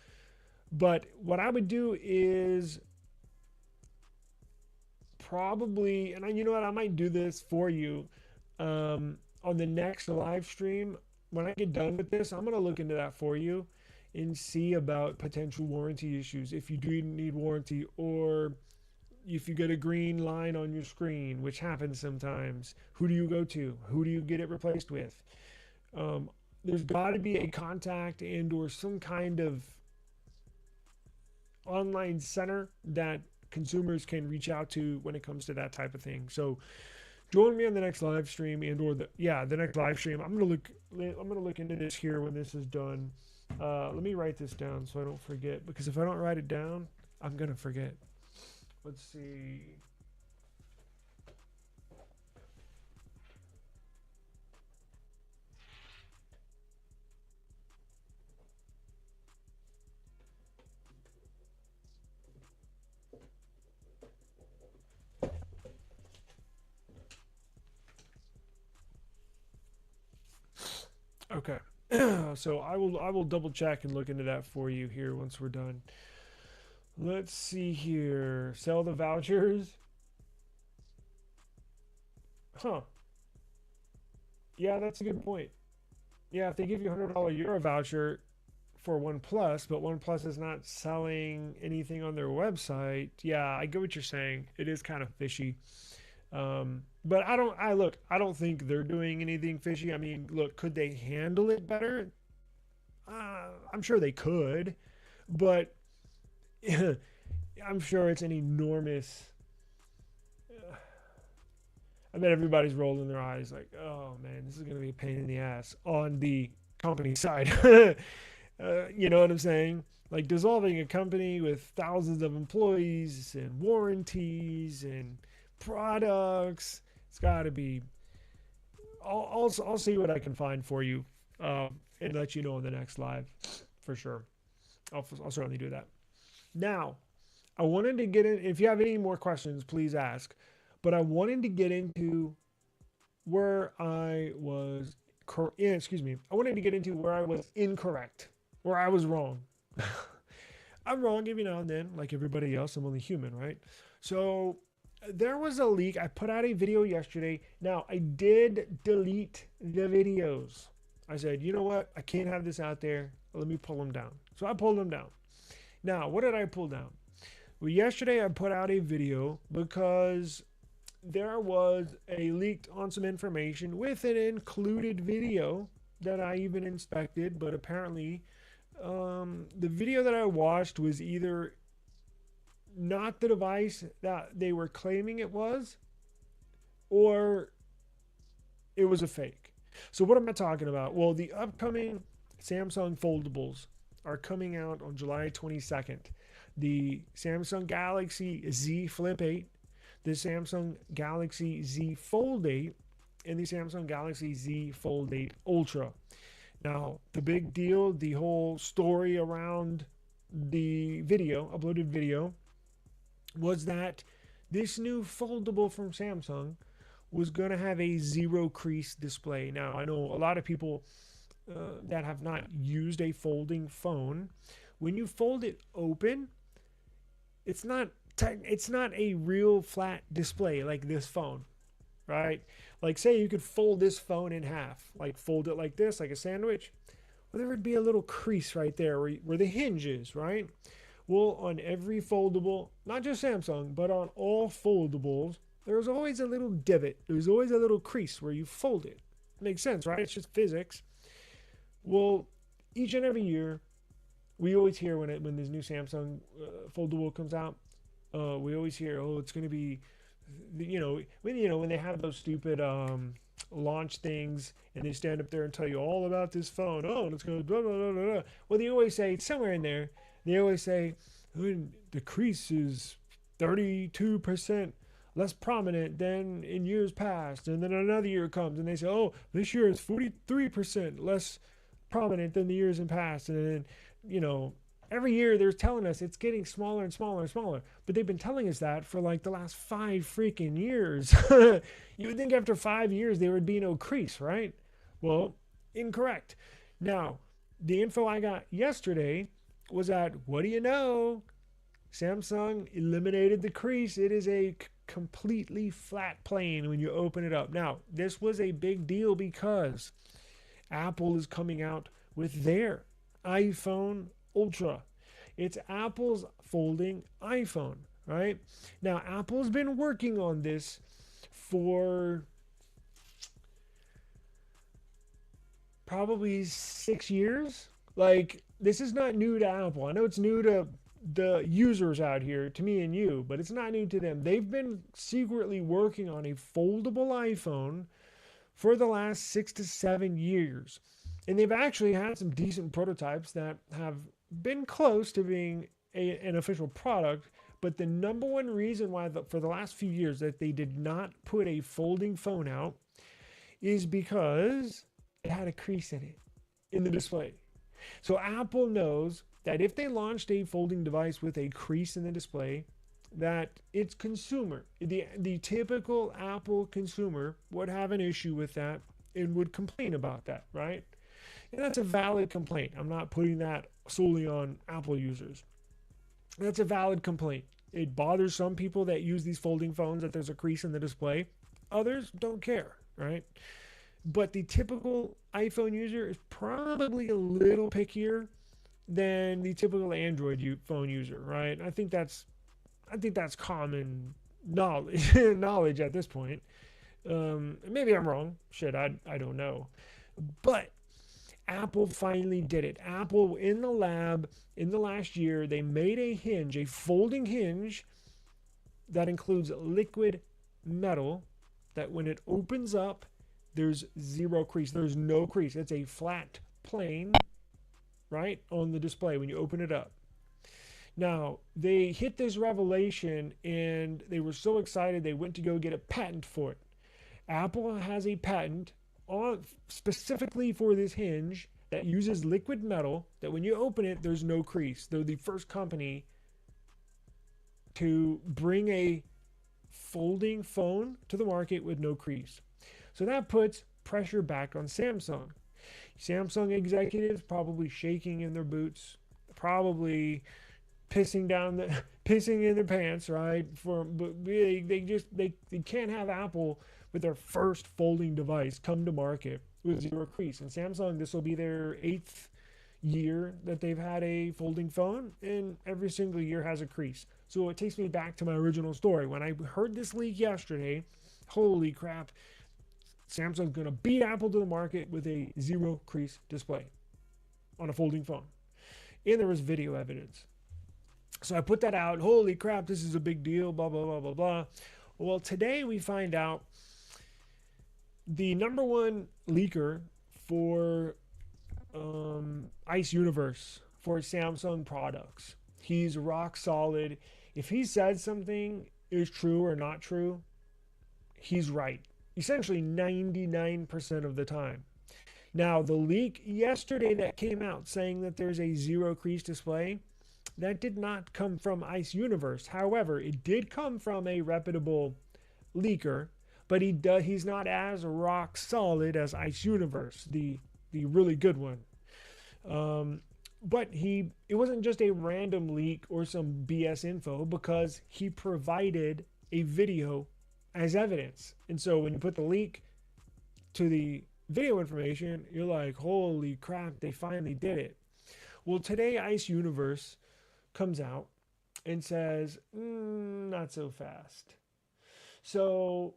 But what I would do is probably, and you know what, I might do this for you on the next live stream. When I get done with this, I'm going to look into that for you and see about potential warranty issues. If you do need warranty, or if you get a green line on your screen, which happens sometimes, who do you go to? Who do you get it replaced with? There's got to be a contact and or some kind of online center that consumers can reach out to when it comes to that type of thing. So join me on the next live stream and or the next live stream. I'm gonna look into this here when this is done. Let me write this down so I don't forget, because if I don't write it down, I'm gonna forget. Let's see. Okay. So I will double check and look into that for you here once we're done. Let's see here. Sell the vouchers. Huh. Yeah, that's a good point. Yeah, if they give you a $100 Euro voucher for OnePlus, but OnePlus is not selling anything on their website, yeah, I get what you're saying. It is kind of fishy. But I don't think they're doing anything fishy. I mean, look, could they handle it better? I'm sure they could, but I'm sure it's an enormous. I bet everybody's rolling their eyes like, oh man, this is going to be a pain in the ass on the company side. You know what I'm saying? Like dissolving a company with thousands of employees and warranties and products. It's got to be. I'll see what I can find for you and let you know in the next live for sure. I'll certainly do that. Now, I wanted to get in. If you have any more questions, please ask. But I wanted to get into where I was. Excuse me. I wanted to get into where I was incorrect, where I was wrong. I'm wrong every now and then, like everybody else. I'm only human, right? So there was a leak. I put out a video yesterday. Now, I did delete the videos. I said, you know what? I can't have this out there. Let me pull them down. So I pulled them down. Now, what did I pull down? Well, yesterday I put out a video because there was a leaked on some information with an included video that I even inspected, but apparently the video that I watched was either not the device that they were claiming it was, or it was a fake. So what am I talking about? Well, the upcoming Samsung foldables are coming out on July 22nd. The Samsung Galaxy Z Flip 8, the Samsung Galaxy Z Fold 8, and the Samsung Galaxy Z Fold 8 Ultra. Now, the big deal, the whole story around the video, uploaded video, was that this new foldable from Samsung was going to have a zero crease display. Now, I know a lot of people that have not used a folding phone. When you fold it open, it's not a real flat display like this phone, right? Like, say you could fold this phone in half, like fold it like this, like a sandwich. Well, there would be a little crease right there where the hinge is, right? Well, on every foldable, not just Samsung, but on all foldables, there's always a little divot. There's always a little crease where you fold it. Makes sense, right? It's just physics. Well, each and every year, we always hear when this new Samsung foldable comes out, we always hear, oh, it's going to be, when they have those stupid launch things and they stand up there and tell you all about this phone. Oh, and it's going to blah, blah, blah, blah, blah. Well, they always say, somewhere in there, they always say, the crease is 32% less prominent than in years past. And then another year comes and they say, oh, this year is 43% less prominent than the years in past. And then, every year they're telling us it's getting smaller and smaller and smaller. But they've been telling us that for like the last 5 freaking years. You would think after 5 years there would be no crease, right? Well, incorrect. Now, the info I got yesterday was that, what do you know? Samsung eliminated the crease. It is a completely flat plane when you open it up. Now, this was a big deal because Apple is coming out with their iPhone Ultra. It's Apple's folding iPhone, right? Now, Apple's been working on this for probably 6 years. Like, this is not new to Apple. I know it's new to the users out here, to me and you, but it's not new to them. They've been secretly working on a foldable iPhone for the last 6 to 7 years. And they've actually had some decent prototypes that have been close to being an official product. But the number one reason why for the last few years that they did not put a folding phone out is because it had a crease in it, in the display. So Apple knows that if they launched a folding device with a crease in the display, that its consumer, the typical Apple consumer, would have an issue with that and would complain about that, right? And that's a valid complaint. I'm not putting that solely on Apple users. That's a valid complaint. It bothers some people that use these folding phones that there's a crease in the display. Others don't care, right? But the typical iPhone user is probably a little pickier than the typical Android phone user, right? I think that's common knowledge at this point. Maybe I'm wrong. Shit, I don't know. But Apple finally did it. Apple in the lab in the last year, they made a hinge, a folding hinge that includes liquid metal that when it opens up, there's zero crease. There's no crease. It's a flat plane, right, on the display when you open it up. Now, they hit this revelation and they were so excited they went to go get a patent for it. Apple has a patent specifically for this hinge that uses liquid metal that when you open it, there's no crease. They're the first company to bring a folding phone to the market with no crease. So that puts pressure back on Samsung. Samsung executives probably shaking in their boots, probably pissing in their pants, right? They can't have Apple with their first folding device come to market with zero crease. And Samsung, this will be their 8th year that they've had a folding phone, and every single year has a crease. So it takes me back to my original story. When I heard this leak yesterday, holy crap, Samsung's going to beat Apple to the market with a zero crease display on a folding phone. And there was video evidence. So I put that out. Holy crap, this is a big deal, blah, blah, blah, blah, blah. Well, today we find out the number one leaker for ICE Universe for Samsung products. He's rock solid. If he said something is true or not true, he's right. Essentially 99% of the time. Now, the leak yesterday that came out saying that there's a zero crease display, that did not come from ICE Universe. However, it did come from a reputable leaker, but he's not as rock solid as ICE Universe, the really good one. But it wasn't just a random leak or some BS info, because he provided a video as evidence. And so when you put the leak to the video information, you're like, holy crap, they finally did it. Well, today ICE Universe comes out and says, not so fast. So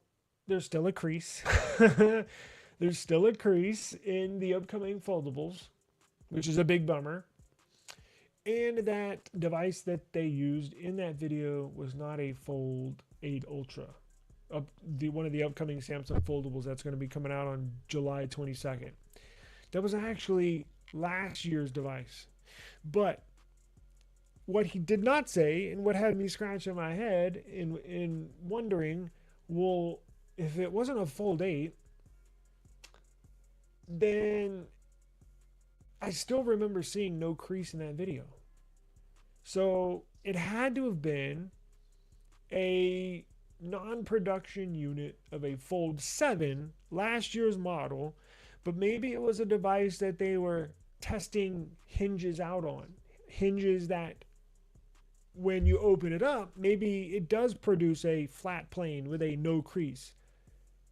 there's still a crease. There's still a crease in the upcoming foldables, which is a big bummer. And that device that they used in that video was not a Fold 8 Ultra. One of the upcoming Samsung foldables that's going to be coming out on July 22nd. That was actually last year's device. But what he did not say, and what had me scratching my head in wondering, well, if it wasn't a Fold 8, then I still remember seeing no crease in that video. So it had to have been a non-production unit of a Fold 7, last year's model, but maybe it was a device that they were testing hinges out on. Hinges that when you open it up, maybe it does produce a flat plane with a no crease.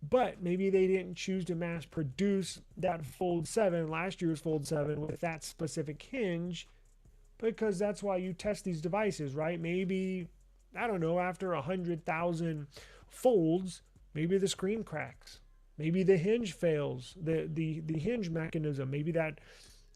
But maybe they didn't choose to mass produce that Fold 7, last year's Fold 7, with that specific hinge, because that's why you test these devices, right? Maybe, I don't know, after 100,000 folds, maybe the screen cracks. Maybe the hinge fails, the hinge mechanism. Maybe that,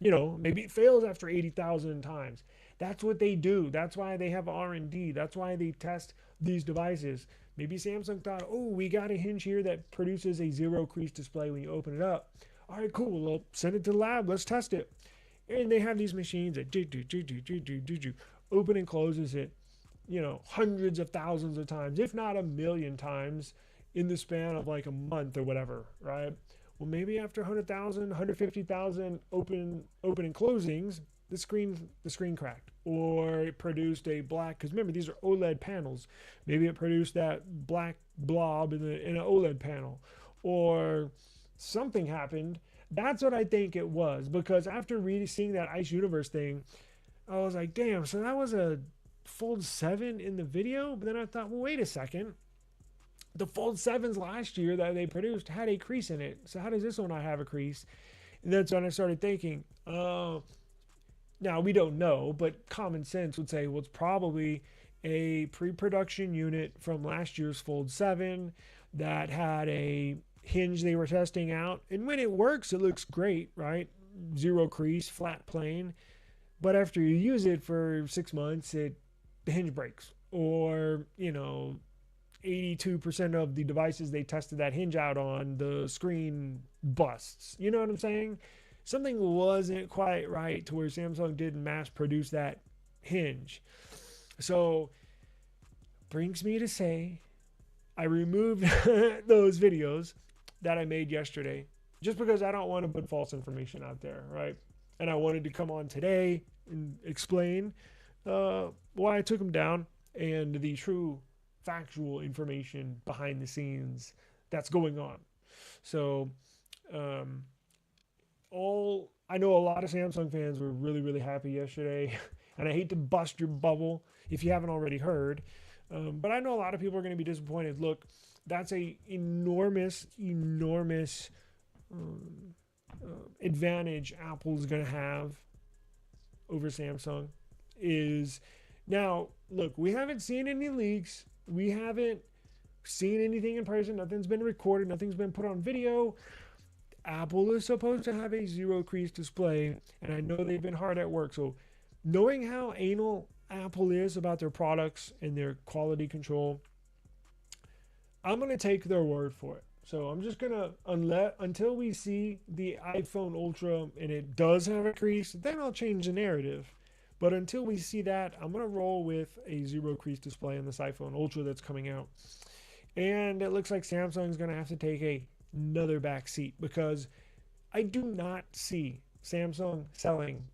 maybe it fails after 80,000 times. That's what they do. That's why they have R&D. That's why they test these devices. Maybe Samsung thought, oh, we got a hinge here that produces a zero crease display when you open it up. All right, cool. Well, send it to the lab. Let's test it. And they have these machines that open and closes it, hundreds of thousands of times, if not 1,000,000 times in the span of like a month or whatever, right? Well, maybe after 100,000, 150,000 open and closings, the screen cracked, or it produced a black, because remember, these are OLED panels. Maybe it produced that black blob in an OLED panel, or something happened. That's what I think it was, because after seeing that ICE Universe thing, I was like, damn, so that was a Fold 7 in the video? But then I thought, well, wait a second. The Fold 7s last year that they produced had a crease in it. So how does this one not have a crease? And that's when I started thinking, now, we don't know, but common sense would say, well, it's probably a pre-production unit from last year's Fold 7 that had a hinge they were testing out. And when it works, it looks great, right? Zero crease, flat plane. But after you use it for 6 months, the hinge breaks. Or, 82% of the devices they tested that hinge out on, the screen busts. You know what I'm saying? Something wasn't quite right to where Samsung didn't mass produce that hinge. So, brings me to say, I removed those videos that I made yesterday just because I don't want to put false information out there, right? And I wanted to come on today and explain why I took them down. and the true factual information behind the scenes that's going on. So, um, all I know a lot of Samsung fans were really, really happy yesterday, and I hate to bust your bubble if you haven't already heard, but I know a lot of people are going to be disappointed. Look, that's a enormous, enormous advantage Apple's going to have over Samsung. Is now, look, we haven't seen any leaks. We haven't seen anything in person. Nothing's been recorded. Nothing's been put on video. Apple is supposed to have a zero crease display, and I know they've been hard at work. So, knowing how anal Apple is about their products and their quality control, I'm going to take their word for it. So, I'm just going to, until we see the iPhone Ultra and it does have a crease, then I'll change the narrative. But until we see that, I'm going to roll with a zero crease display on this iPhone Ultra that's coming out. And it looks like Samsung's going to have to take another back seat, because I do not see Samsung selling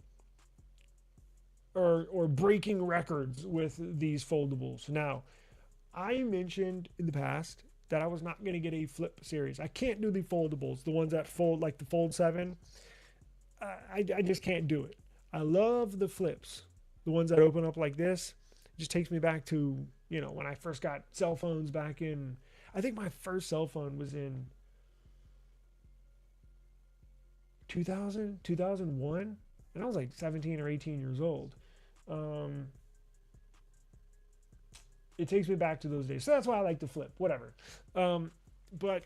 or breaking records with these foldables. Now, I mentioned in the past that I was not going to get a flip series. I can't do the foldables, the ones that fold like the Fold 7. I just can't do it. I love the flips, the ones that open up like this. It just takes me back to, when I first got cell phones back in, I think my first cell phone was in 2000, 2001, and I was like 17 or 18 years old. It takes me back to those days. So that's why I like to flip, whatever. But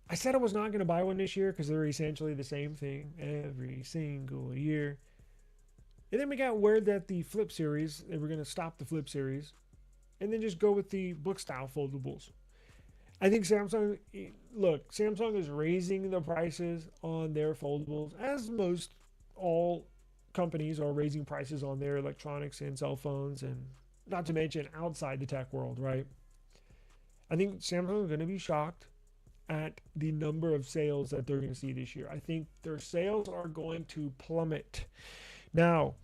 I said I was not going to buy one this year because they're essentially the same thing every single year. And then we got word that the flip series, they were going to stop the flip series and then just go with the book style foldables. I think Samsung is raising the prices on their foldables, as most all companies are raising prices on their electronics and cell phones, and not to mention outside the tech world, right? I think Samsung is going to be shocked at the number of sales that they're going to see this year. I think their sales are going to plummet. Now,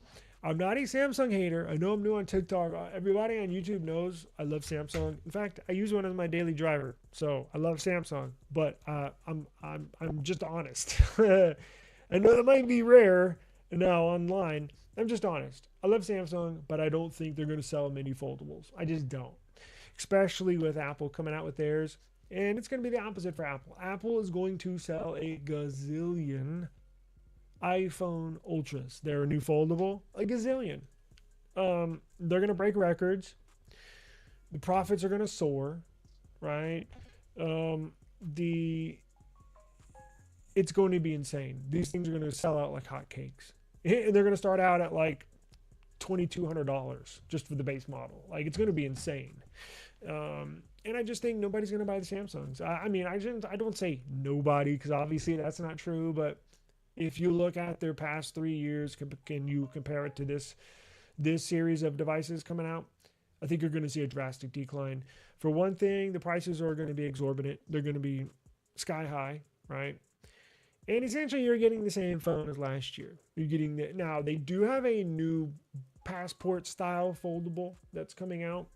I'm not a Samsung hater. I know I'm new on TikTok. Everybody on YouTube knows I love Samsung. In fact, I use one as my daily driver, so I love Samsung. But I'm just honest. I know that might be rare now online. I'm just honest. I love Samsung, but I don't think they're going to sell many foldables. I just don't. Especially with Apple coming out with theirs. And it's going to be the opposite for Apple. Apple is going to sell a gazillion iPhone Ultras. They're a new foldable, a gazillion. They're going to break records. The profits are going to soar, right? It's going to be insane. These things are going to sell out like hotcakes. And they're going to start out at like $2,200 just for the base model. Like, it's going to be insane. And I just think nobody's going to buy the Samsungs. I don't say nobody, because obviously that's not true. But if you look at their past 3 years, can you compare it to this series of devices coming out? I think you're going to see a drastic decline. For one thing, the prices are going to be exorbitant. They're going to be sky high, right? And essentially, you're getting the same phone as last year. Now, they do have a new passport style foldable that's coming out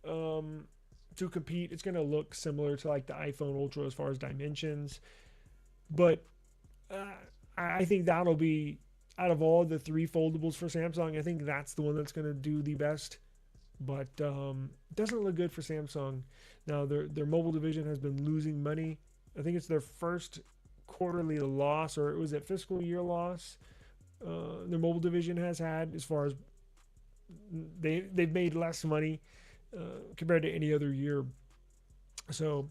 to compete. It's going to look similar to like the iPhone Ultra as far as dimensions, but I think that'll be, out of all the 3 foldables for Samsung, I think that's the one that's going to do the best. But it doesn't look good for Samsung. Now, their mobile division has been losing money. I think it's their first quarterly loss, or it was a fiscal year loss their mobile division has had, as far as they've made less money compared to any other year. So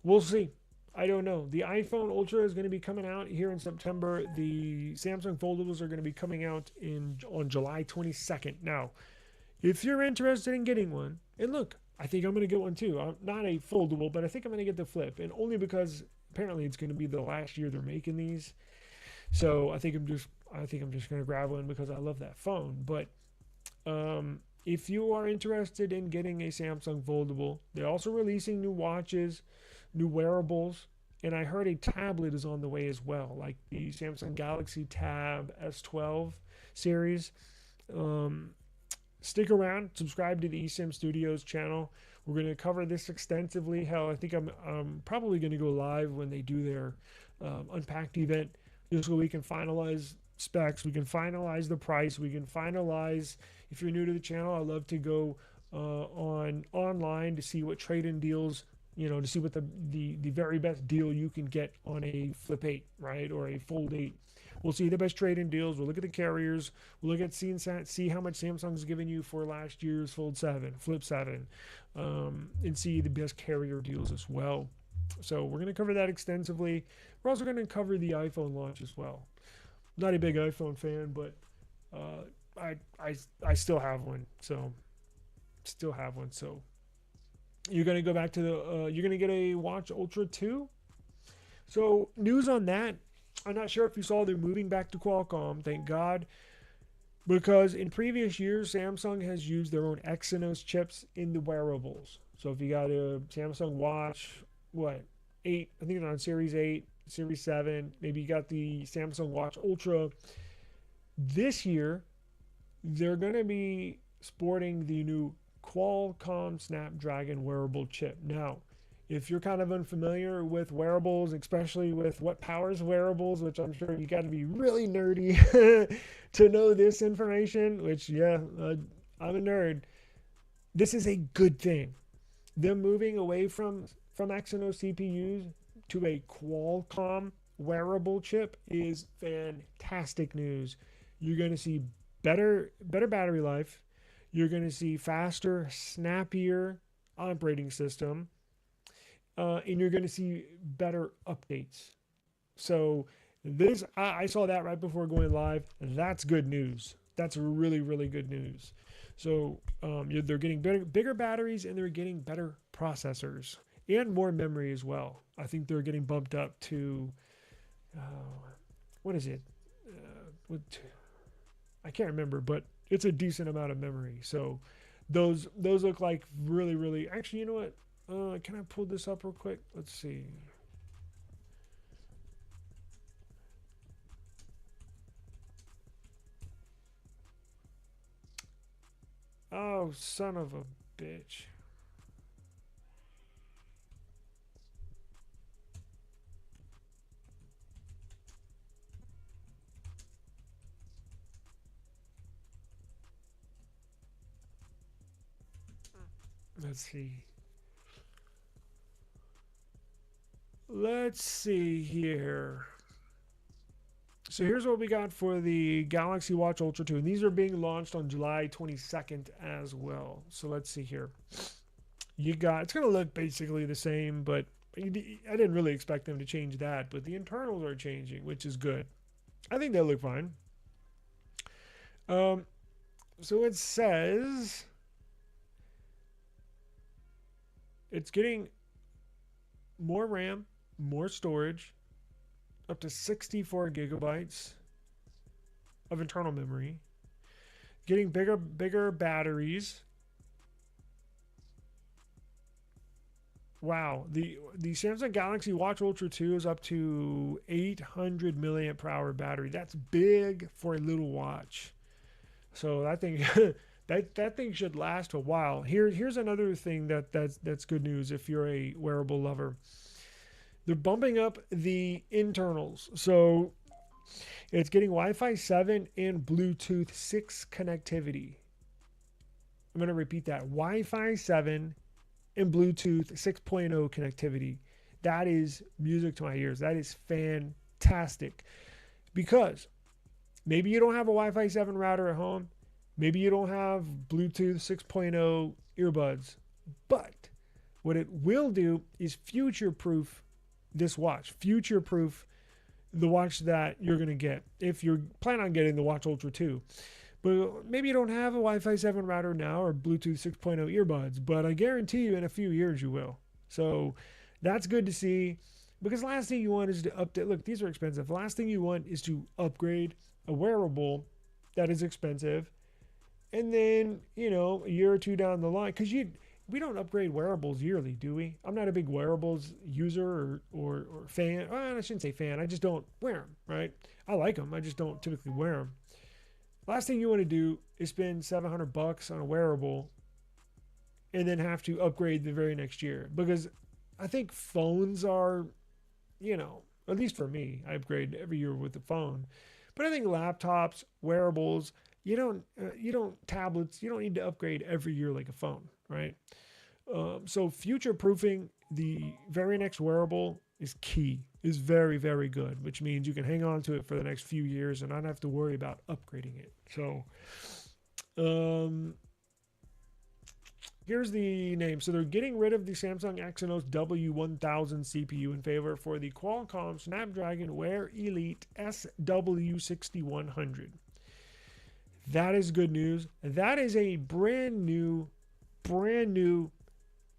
we'll see. I don't know. The iPhone Ultra is going to be coming out here in September. The Samsung foldables are going to be coming out on July 22nd. Now, if you're interested in getting one, and look, I think I'm going to get one too. I'm not a foldable, but I think I'm going to get the flip, and only because apparently it's going to be the last year they're making these. So I think I'm just going to grab one because I love that phone. But if you are interested in getting a Samsung foldable, they're also releasing new watches, new wearables, and I heard a tablet is on the way as well, like the Samsung Galaxy Tab S12 series. stick around, subscribe to the eSIM Studios channel. We're going to cover this extensively. Hell, I think I'm probably going to go live when they do their Unpacked event, just so we can finalize specs, we can finalize the price, we can finalize. If you're new to the channel, I love to go online to see what trade-in deals, to see what the very best deal you can get on a Flip 8, right, or a Fold 8. We'll see the best trade-in deals. We'll look at the carriers. We'll look at see how much Samsung's given you for last year's Fold 7, Flip 7, and see the best carrier deals as well. So we're going to cover that extensively. We're also going to cover the iPhone launch as well. Not a big iPhone fan, but I still have one. So you're going to go back to you're going to get a Watch Ultra 2. So news on that. I'm not sure if you saw they're moving back to Qualcomm. Thank God. Because in previous years, Samsung has used their own Exynos chips in the wearables. So if you got a Samsung Watch, 8, I think it's on Series 8, Series 7, maybe you got the Samsung Watch Ultra. This year, they're going to be sporting the new Qualcomm Snapdragon wearable chip. Now, if you're kind of unfamiliar with wearables, especially with what powers wearables, which I'm sure you got to be really nerdy to know this information, which, I'm a nerd. This is a good thing. Them moving away from Exynos CPUs to a Qualcomm wearable chip is fantastic news. You're going to see better battery life. You're going to see faster, snappier operating system. And you're going to see better updates. So this, I saw that right before going live. That's good news. That's really, really good news. So they're getting bigger batteries, and they're getting better processors and more memory as well. I think they're getting bumped up to, what is it? I can't remember, but it's a decent amount of memory. So those look like really, really. Actually, you know what? Can I pull this up real quick? Let's see. Oh, son of a bitch. Let's see. Let's see here. So here's what we got for the Galaxy Watch Ultra 2. And these are being launched on July 22nd as well. So let's see here. It's going to look basically the same, but I didn't really expect them to change that. But the internals are changing, which is good. I think they look fine. So it says it's getting more RAM, more storage, up to 64 gigabytes of internal memory, getting bigger batteries. Wow, the Samsung Galaxy Watch Ultra 2 is up to 800 milliamp per hour battery. That's big for a little watch. So I think that thing should last a while. Here's another thing that's good news if you're a wearable lover. They're bumping up the internals. So it's getting Wi-Fi 7 and Bluetooth 6 connectivity. I'm going to repeat that. Wi-Fi 7 and Bluetooth 6.0 connectivity. That is music to my ears. That is fantastic. Because maybe you don't have a Wi-Fi 7 router at home. Maybe you don't have Bluetooth 6.0 earbuds. But what it will do is future-proof this watch. Future-proof the watch that you're going to get if you're planning on getting the Watch Ultra 2. But maybe you don't have a Wi-Fi 7 router now or Bluetooth 6.0 earbuds, but I guarantee you in a few years you will. So that's good to see, because the last thing you want is to update. Look, these are expensive. The last thing you want is to upgrade a wearable that is expensive, and then, a year or two down the line, because we don't upgrade wearables yearly, do we? I'm not a big wearables user or fan. Well, I shouldn't say fan. I just don't wear them, right? I like them. I just don't typically wear them. Last thing you want to do is spend $700 on a wearable and then have to upgrade the very next year, because I think phones are, at least for me, I upgrade every year with the phone. But I think laptops, wearables, tablets, you don't need to upgrade every year like a phone, right? So future proofing the very next wearable is key, is very, very good, which means you can hang on to it for the next few years and not have to worry about upgrading it. So, here's the name. So they're getting rid of the Samsung Exynos W1000 CPU in favor for the Qualcomm Snapdragon Wear Elite SW6100. That is good news. That is a brand new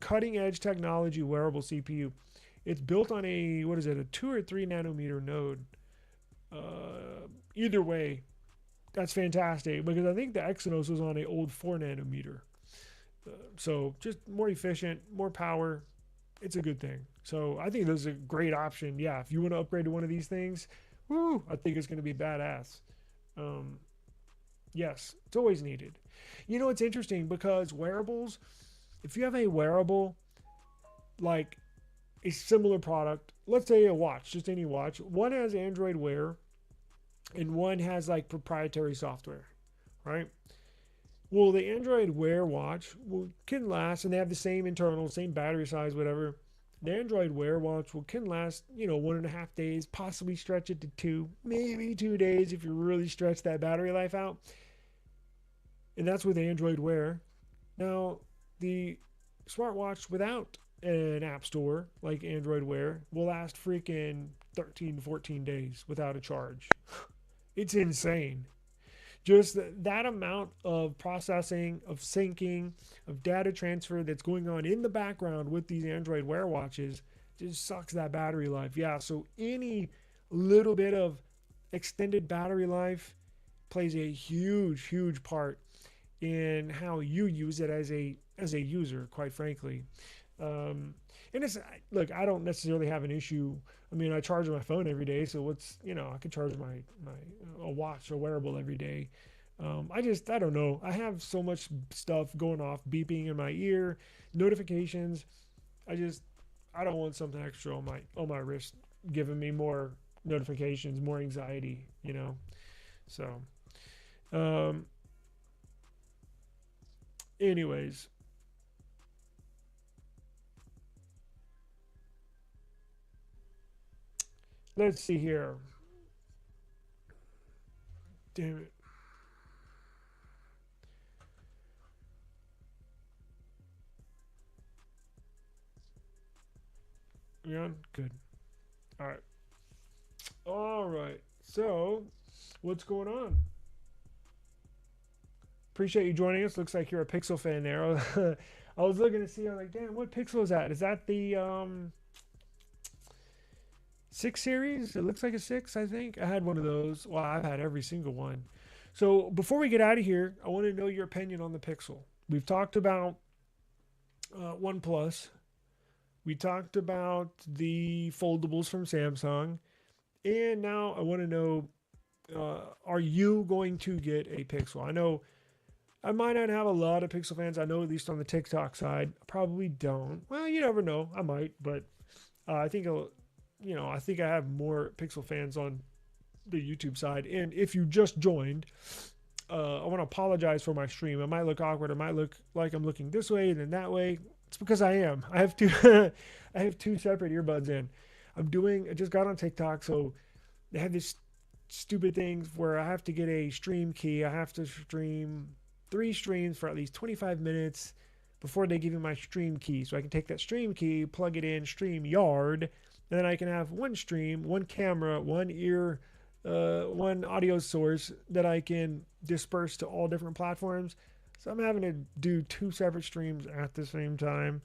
cutting edge technology wearable CPU. It's built on a 2 or 3 nanometer node. Either way, that's fantastic, because I think the Exynos was on an old 4 nanometer. So just more efficient, more power. It's a good thing. So I think this is a great option. Yeah, if you want to upgrade to one of these things, I think it's going to be badass. Yes, it's always needed. It's interesting because wearables, if you have a wearable, like a similar product, let's say a watch, just any watch, one has Android Wear and one has like proprietary software, right? Well, the Android Wear watch can last, and they have the same internal, same battery size, whatever. The Android Wear watch can last, 1.5 days, possibly stretch it to 2, maybe 2 days if you really stretch that battery life out. And that's with Android Wear. Now, the smartwatch without an app store like Android Wear will last freaking 13 to 14 days without a charge. It's insane. Just that amount of processing, of syncing, of data transfer that's going on in the background with these Android Wear watches just sucks that battery life. Yeah, so any little bit of extended battery life plays a huge part in how you use it as a user, quite frankly. And it's, look, I don't necessarily have an issue. I mean, I charge my phone every day, so I could charge a watch or wearable every day. I don't know. I have so much stuff going off, beeping in my ear, notifications. I don't want something extra on my wrist, giving me more notifications, more anxiety, So, anyways. Let's see here. Damn it. You on? Good. All right. All right. So, what's going on? Appreciate you joining us. Looks like you're a Pixel fan there. I was looking to see. I was like, damn, what Pixel is that? Is that the 6 series? It looks like a 6, I think. I had one of those. Well, I've had every single one. So before we get out of here, I want to know your opinion on the Pixel. We've talked about OnePlus. We talked about the foldables from Samsung. And now I want to know, are you going to get a Pixel? I know I might not have a lot of Pixel fans. I know, at least on the TikTok side, I probably don't. Well, you never know. I might, but I think I think I have more Pixel fans on the YouTube side. And if you just joined, I want to apologize for my stream. It might look awkward. It might look like I'm looking this way and then that way. It's because I am. I have two I have 2 separate earbuds in. I just got on TikTok, so they have this stupid thing where I have to get a stream key. I have to stream 3 streams for at least 25 minutes before they give me my stream key. So I can take that stream key, plug it in StreamYard, and then I can have one stream, one camera, one ear, one audio source that I can disperse to all different platforms. So I'm having to do 2 separate streams at the same time.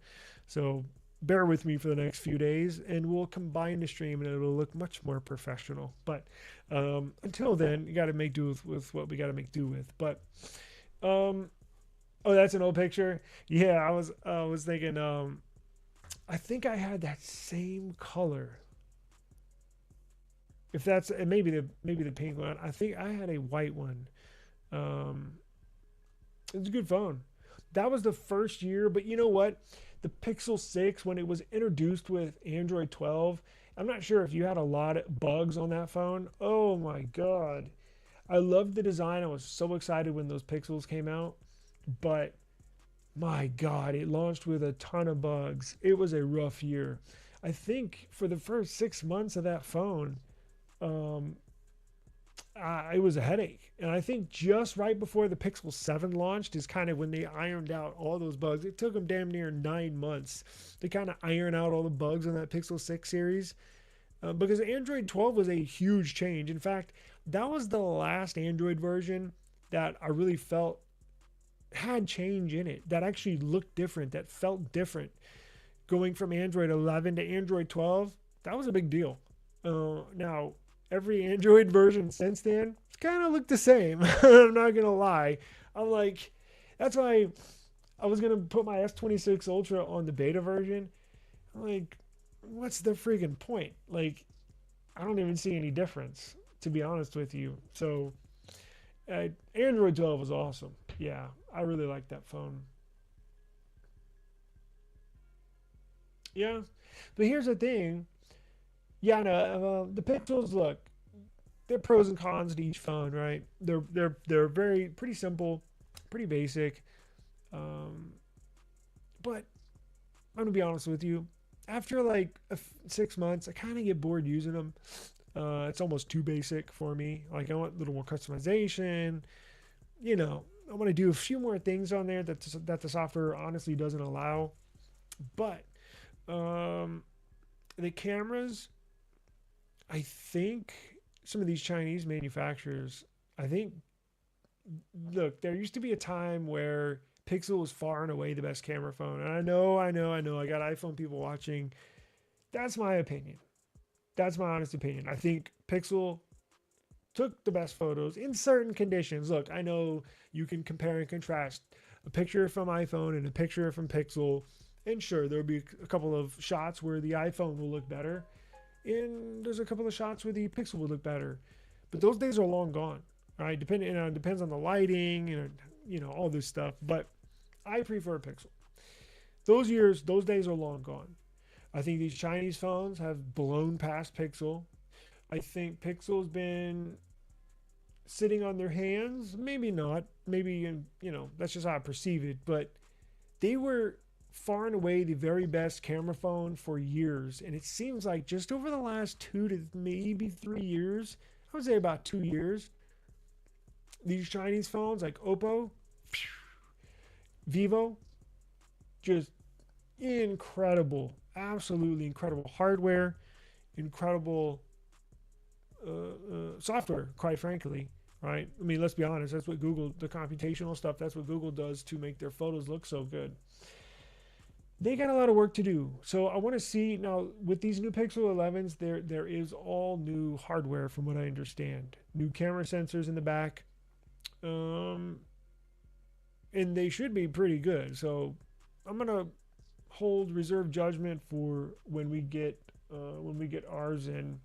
So bear with me for the next few days, and we'll combine the stream and it'll look much more professional. But until then, you got to make do with what we got to make do with. But oh, that's an old picture. Yeah, I was thinking. I think I had that same color. If that's, and maybe the pink one. I think I had a white one. It's a good phone. That was the first year, but you know what? The Pixel 6, when it was introduced with Android 12, I'm not sure if you had a lot of bugs on that phone. Oh my God. I loved the design. I was so excited when those Pixels came out, but my God, it launched with a ton of bugs. It was a rough year. I think for the first 6 months of that phone, um, it was a headache. And I think just right before the Pixel 7 launched is kind of when they ironed out all those bugs. It took them damn near 9 months to kind of iron out all the bugs on that Pixel 6 series. Because Android 12 was a huge change. In fact, that was the last Android version that I really felt had change in it, that actually looked different, that felt different. Going from Android 11 to Android 12, that was a big deal. Now, every Android version since then, it's kind of looked the same. I'm not going to lie. I'm like, that's why I was going to put my S26 Ultra on the beta version. I'm like, what's the freaking point? Like, I don't even see any difference, to be honest with you. So, Android 12 was awesome. Yeah, I really like that phone. Yeah, but here's the thing. Yeah, no, the Pixels, look, they're pros and cons to each phone, right? They're very pretty simple, pretty basic. Um, but I'm gonna be honest with you. After like 6 months, I kind of get bored using them. It's almost too basic for me. Like I want a little more customization. You know, I want to do a few more things on there that the software honestly doesn't allow. But um, the cameras, I think some of these Chinese manufacturers, I think, look, there used to be a time where Pixel was far and away the best camera phone. And I know. I got iPhone people watching. That's my opinion. That's my honest opinion. I think Pixel took the best photos in certain conditions. Look, I know you can compare and contrast a picture from iPhone and a picture from Pixel. And sure, there'll be a couple of shots where the iPhone will look better. And there's a couple of shots where the Pixel will look better. But those days are long gone. Right? Depends on the lighting and all this stuff. But I prefer Pixel. Those days are long gone. I think these Chinese phones have blown past Pixel. I think Pixel's been sitting on their hands. Maybe not. Maybe, that's just how I perceive it. But they were far and away the very best camera phone for years. And it seems like just over the last 2 to maybe 3 years, I would say about 2 years, these Chinese phones like Oppo, Vivo, just incredible, absolutely incredible hardware, incredible software, quite frankly, right? I mean, let's be honest, that's what the computational stuff, that's what Google does to make their photos look so good. They got a lot of work to do. So I want to see now with these new Pixel 11s, there is all new hardware from what I understand. New camera sensors in the back. And they should be pretty good. So I'm gonna hold reserve judgment for when we get ours in.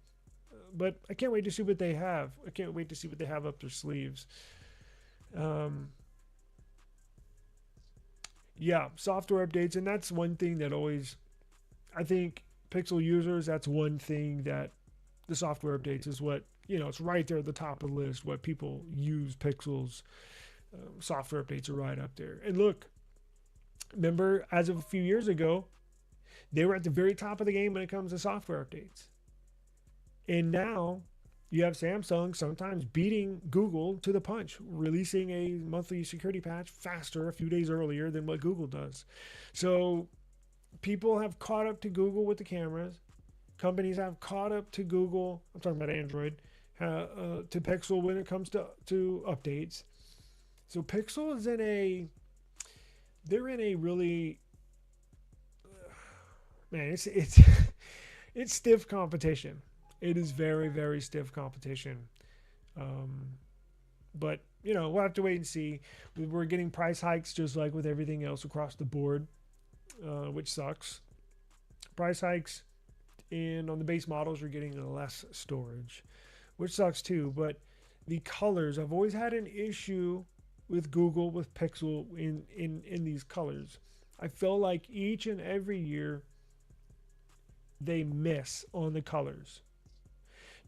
But I can't wait to see what they have. I can't wait to see what they have up their sleeves. Yeah, software updates, and that's one thing that always, I think Pixel users, that's one thing that the software updates is what, it's right there at the top of the list. What people use Pixel's software updates are right up there. And look, remember, as of a few years ago, they were at the very top of the game when it comes to software updates. And now you have Samsung sometimes beating Google to the punch, releasing a monthly security patch faster a few days earlier than what Google does. So people have caught up to Google with the cameras. Companies have caught up to Google, I'm talking about Android, to Pixel when it comes to updates. So Pixel is they're in a really, man, it's it's stiff competition. It is very, very stiff competition. But, we'll have to wait and see. We're getting price hikes just like with everything else across the board, which sucks. Price hikes, and on the base models, you're getting less storage, which sucks too. But the colors. I've always had an issue with Google with Pixel in these colors. I feel like each and every year they miss on the colors.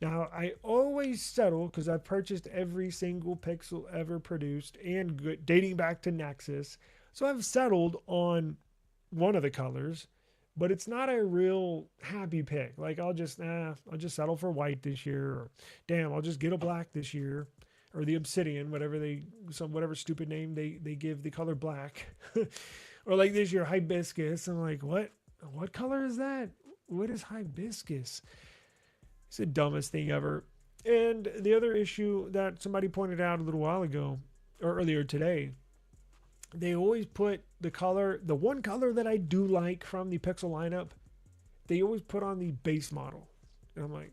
Now, I always settle because I've purchased every single Pixel ever produced and good, dating back to Nexus. So I've settled on one of the colors, but it's not a real happy pick. Like I'll just settle for white this year, or damn, I'll just get a black this year, or the obsidian, whatever stupid name they give the color black. Or like this year hibiscus. I'm like, what color is that? What is hibiscus? It's the dumbest thing ever. And the other issue that somebody pointed out a little while ago, or earlier today, they always put the one color that I do like from the Pixel lineup, they always put on the base model. And I'm like,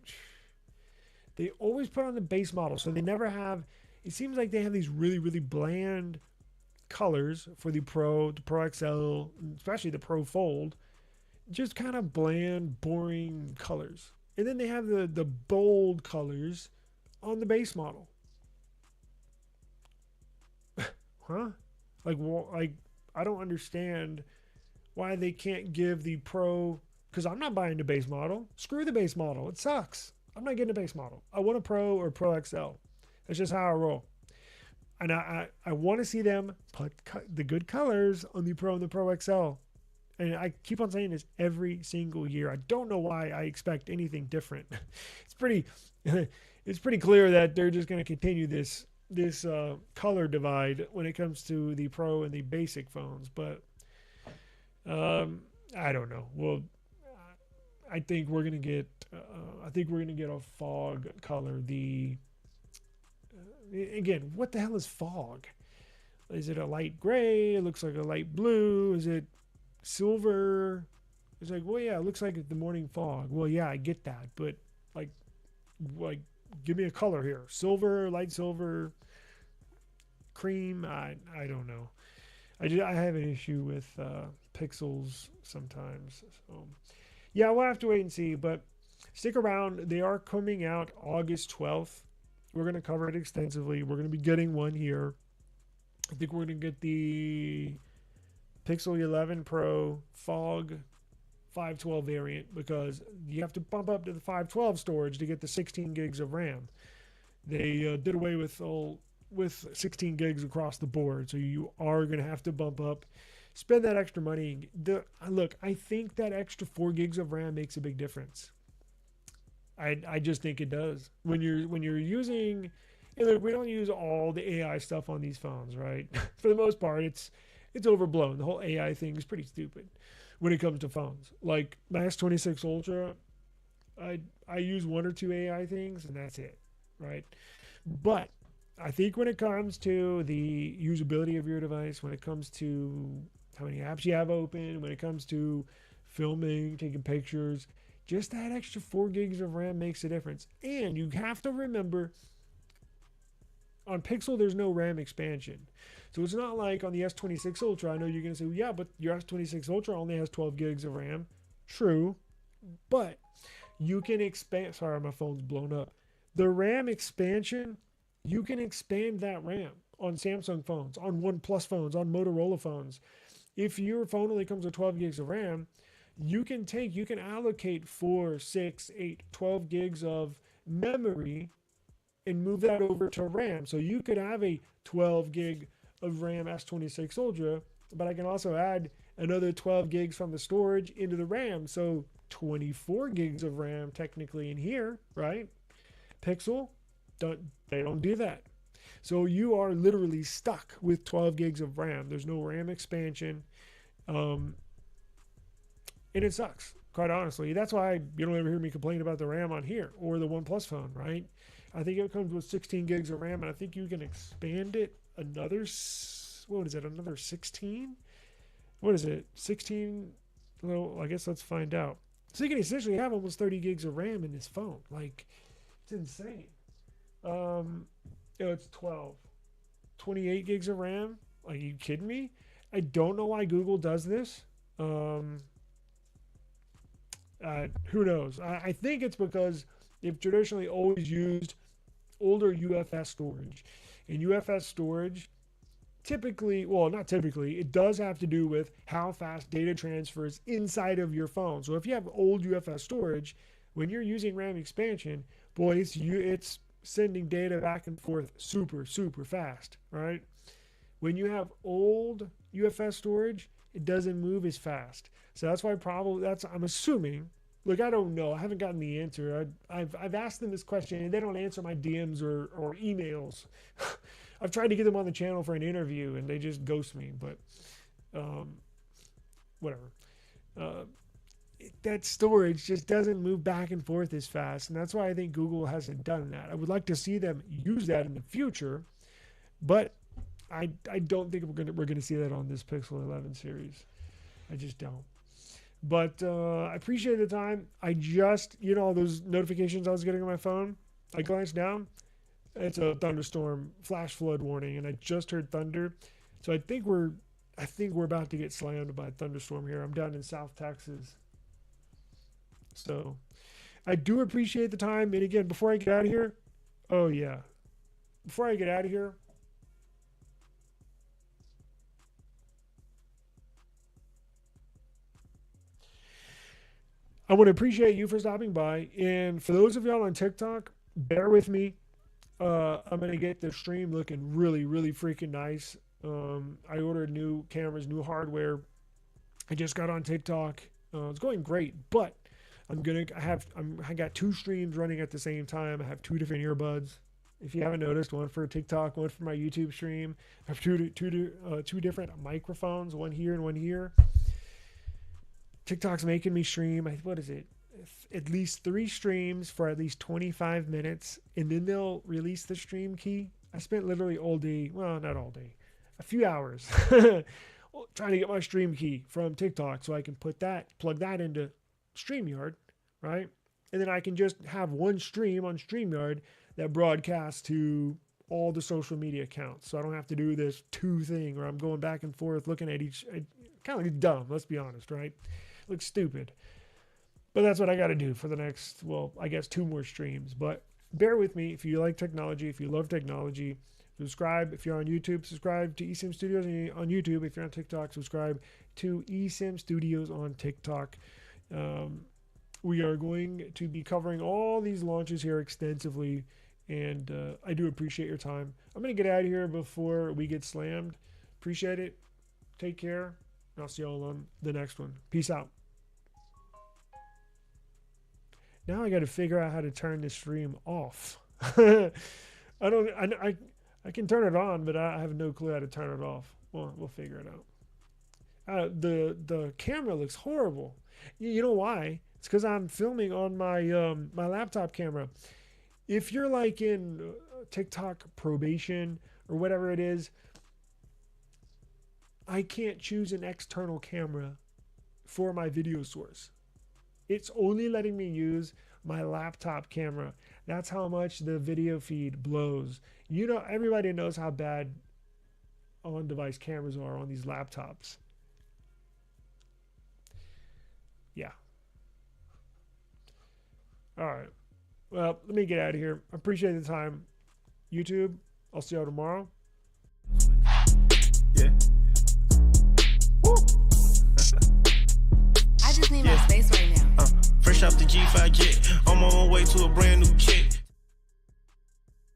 they always put on the base model. So they never have, it seems like they have these really, really bland colors for the Pro, the Pro XL, especially the Pro Fold. Just kind of bland, boring colors. And then they have the bold colors on the base model. Huh? Like I don't understand why they can't give the Pro, because I'm not buying the base model. Screw the base model. It sucks. I'm not getting a base model. I want a Pro or Pro XL. That's just how I roll. And I want to see them put the good colors on the Pro and the Pro XL. And I keep on saying this every single year. I don't know why I expect anything different. It's pretty clear that they're just going to continue this color divide when it comes to the Pro and the basic phones. But I don't know. Well, I think we're gonna get a fog color. Again, what the hell is fog? Is it a light gray? It looks like a light blue. Is it silver? It's like, well, yeah, it looks like the morning fog. Well, yeah, I get that, but like give me a color here. Silver, light silver, cream. I don't know. I have an issue with pixels sometimes. So yeah, we'll have to wait and see, but stick around. They are coming out August 12th. We're going to cover it extensively. We're going to be getting one here. I think we're going to get the Pixel 11 Pro Fog 512 variant, because you have to bump up to the 512 storage to get the 16 gigs of RAM. They did away with 16 gigs across the board, so you are going to have to bump up, spend that extra money. Look, I think that extra 4 gigs of RAM makes a big difference. I just think it does. When you're using, look, we don't use all the AI stuff on these phones, right? For the most part, it's overblown. The whole AI thing is pretty stupid when it comes to phones. Like my S26 Ultra, I use 1 or 2 AI things and that's it, right? But I think when it comes to the usability of your device, when it comes to how many apps you have open, when it comes to filming, taking pictures, just that extra 4 gigs of RAM makes a difference. And you have to remember, on Pixel, there's no RAM expansion. So it's not like on the S26 Ultra. I know you're going to say, well, yeah, but your S26 Ultra only has 12 gigs of RAM. True. But you can expand. Sorry, my phone's blown up. The RAM expansion, you can expand that RAM on Samsung phones, on OnePlus phones, on Motorola phones. If your phone only comes with 12 gigs of RAM, you can allocate 4, 6, 8, 12 gigs of memory and move that over to RAM. So you could have a 12 gig of RAM S26 Ultra, but I can also add another 12 gigs from the storage into the RAM. So 24 gigs of RAM technically in here, right? Pixel, they don't do that. So you are literally stuck with 12 gigs of RAM. There's no RAM expansion. And it sucks, quite honestly. That's why you don't ever hear me complain about the RAM on here or the OnePlus phone, right? I think it comes with 16 gigs of RAM, and I think you can expand it another 16? What is it? 16? Well, I guess let's find out. So you can essentially have almost 30 gigs of RAM in this phone. Like, it's insane. It's 12. 28 gigs of RAM? Are you kidding me? I don't know why Google does this. Who knows? I think it's because they've traditionally always used older UFS storage. And UFS storage typically, well, not typically, it does have to do with how fast data transfers inside of your phone. So if you have old UFS storage, when you're using RAM expansion, boy, it's sending data back and forth super, super fast, right? When you have old UFS storage, it doesn't move as fast. So that's why I'm assuming, look, I don't know. I haven't gotten the answer. I've asked them this question and they don't answer my DMs or emails. I've tried to get them on the channel for an interview and they just ghost me, but whatever. That storage just doesn't move back and forth as fast. And that's why I think Google hasn't done that. I would like to see them use that in the future, but I don't think we're gonna see that on this Pixel 11 series. I just don't. But I appreciate the time. I just, those notifications I was getting on my phone, I glanced down. It's a thunderstorm flash flood warning, and I just heard thunder. So I think we're about to get slammed by a thunderstorm here. I'm down in South Texas. So I do appreciate the time. And again, before I get out of here, I want to appreciate you for stopping by. And for those of y'all on TikTok, bear with me. I'm going to get the stream looking really, really freaking nice. I ordered new cameras, new hardware. I just got on TikTok. It's going great, but I got 2 streams running at the same time. I have 2 different earbuds. If you haven't noticed, one for TikTok, one for my YouTube stream. I have two different microphones, one here and one here. TikTok's making me stream, what is it? At least 3 streams for at least 25 minutes, and then they'll release the stream key. I spent literally all day, well, not all day, a few hours trying to get my stream key from TikTok so I can plug that into StreamYard, right? And then I can just have one stream on StreamYard that broadcasts to all the social media accounts. So I don't have to do this 2 thing where I'm going back and forth looking at each. It kind of looks dumb, let's be honest, right? It looks stupid. But that's what I got to do for the next, I guess 2 more streams. But bear with me if you like technology, if you love technology. Subscribe if you're on YouTube. Subscribe to eSIM Studios on YouTube. If you're on TikTok, subscribe to eSIM Studios on TikTok. We are going to be covering all these launches here extensively, and I do appreciate your time. I'm going to get out of here before we get slammed. Appreciate it. Take care, and I'll see y'all on the next one. Peace out. Now I got to figure out how to turn this stream off. I can turn it on, but I have no clue how to turn it off. Well, we'll figure it out. The camera looks horrible. You know why? It's because I'm filming on my my laptop camera. If you're like in TikTok probation or whatever it is, I can't choose an external camera for my video source. It's only letting me use my laptop camera. That's how much the video feed blows. Everybody knows how bad on-device cameras are on these laptops. Yeah. All right. Well, let me get out of here. I appreciate the time. YouTube, I'll see y'all tomorrow. Yeah. Woo. I just need my space right now. Fresh off the G5 jet, I'm on my way to a brand new kit.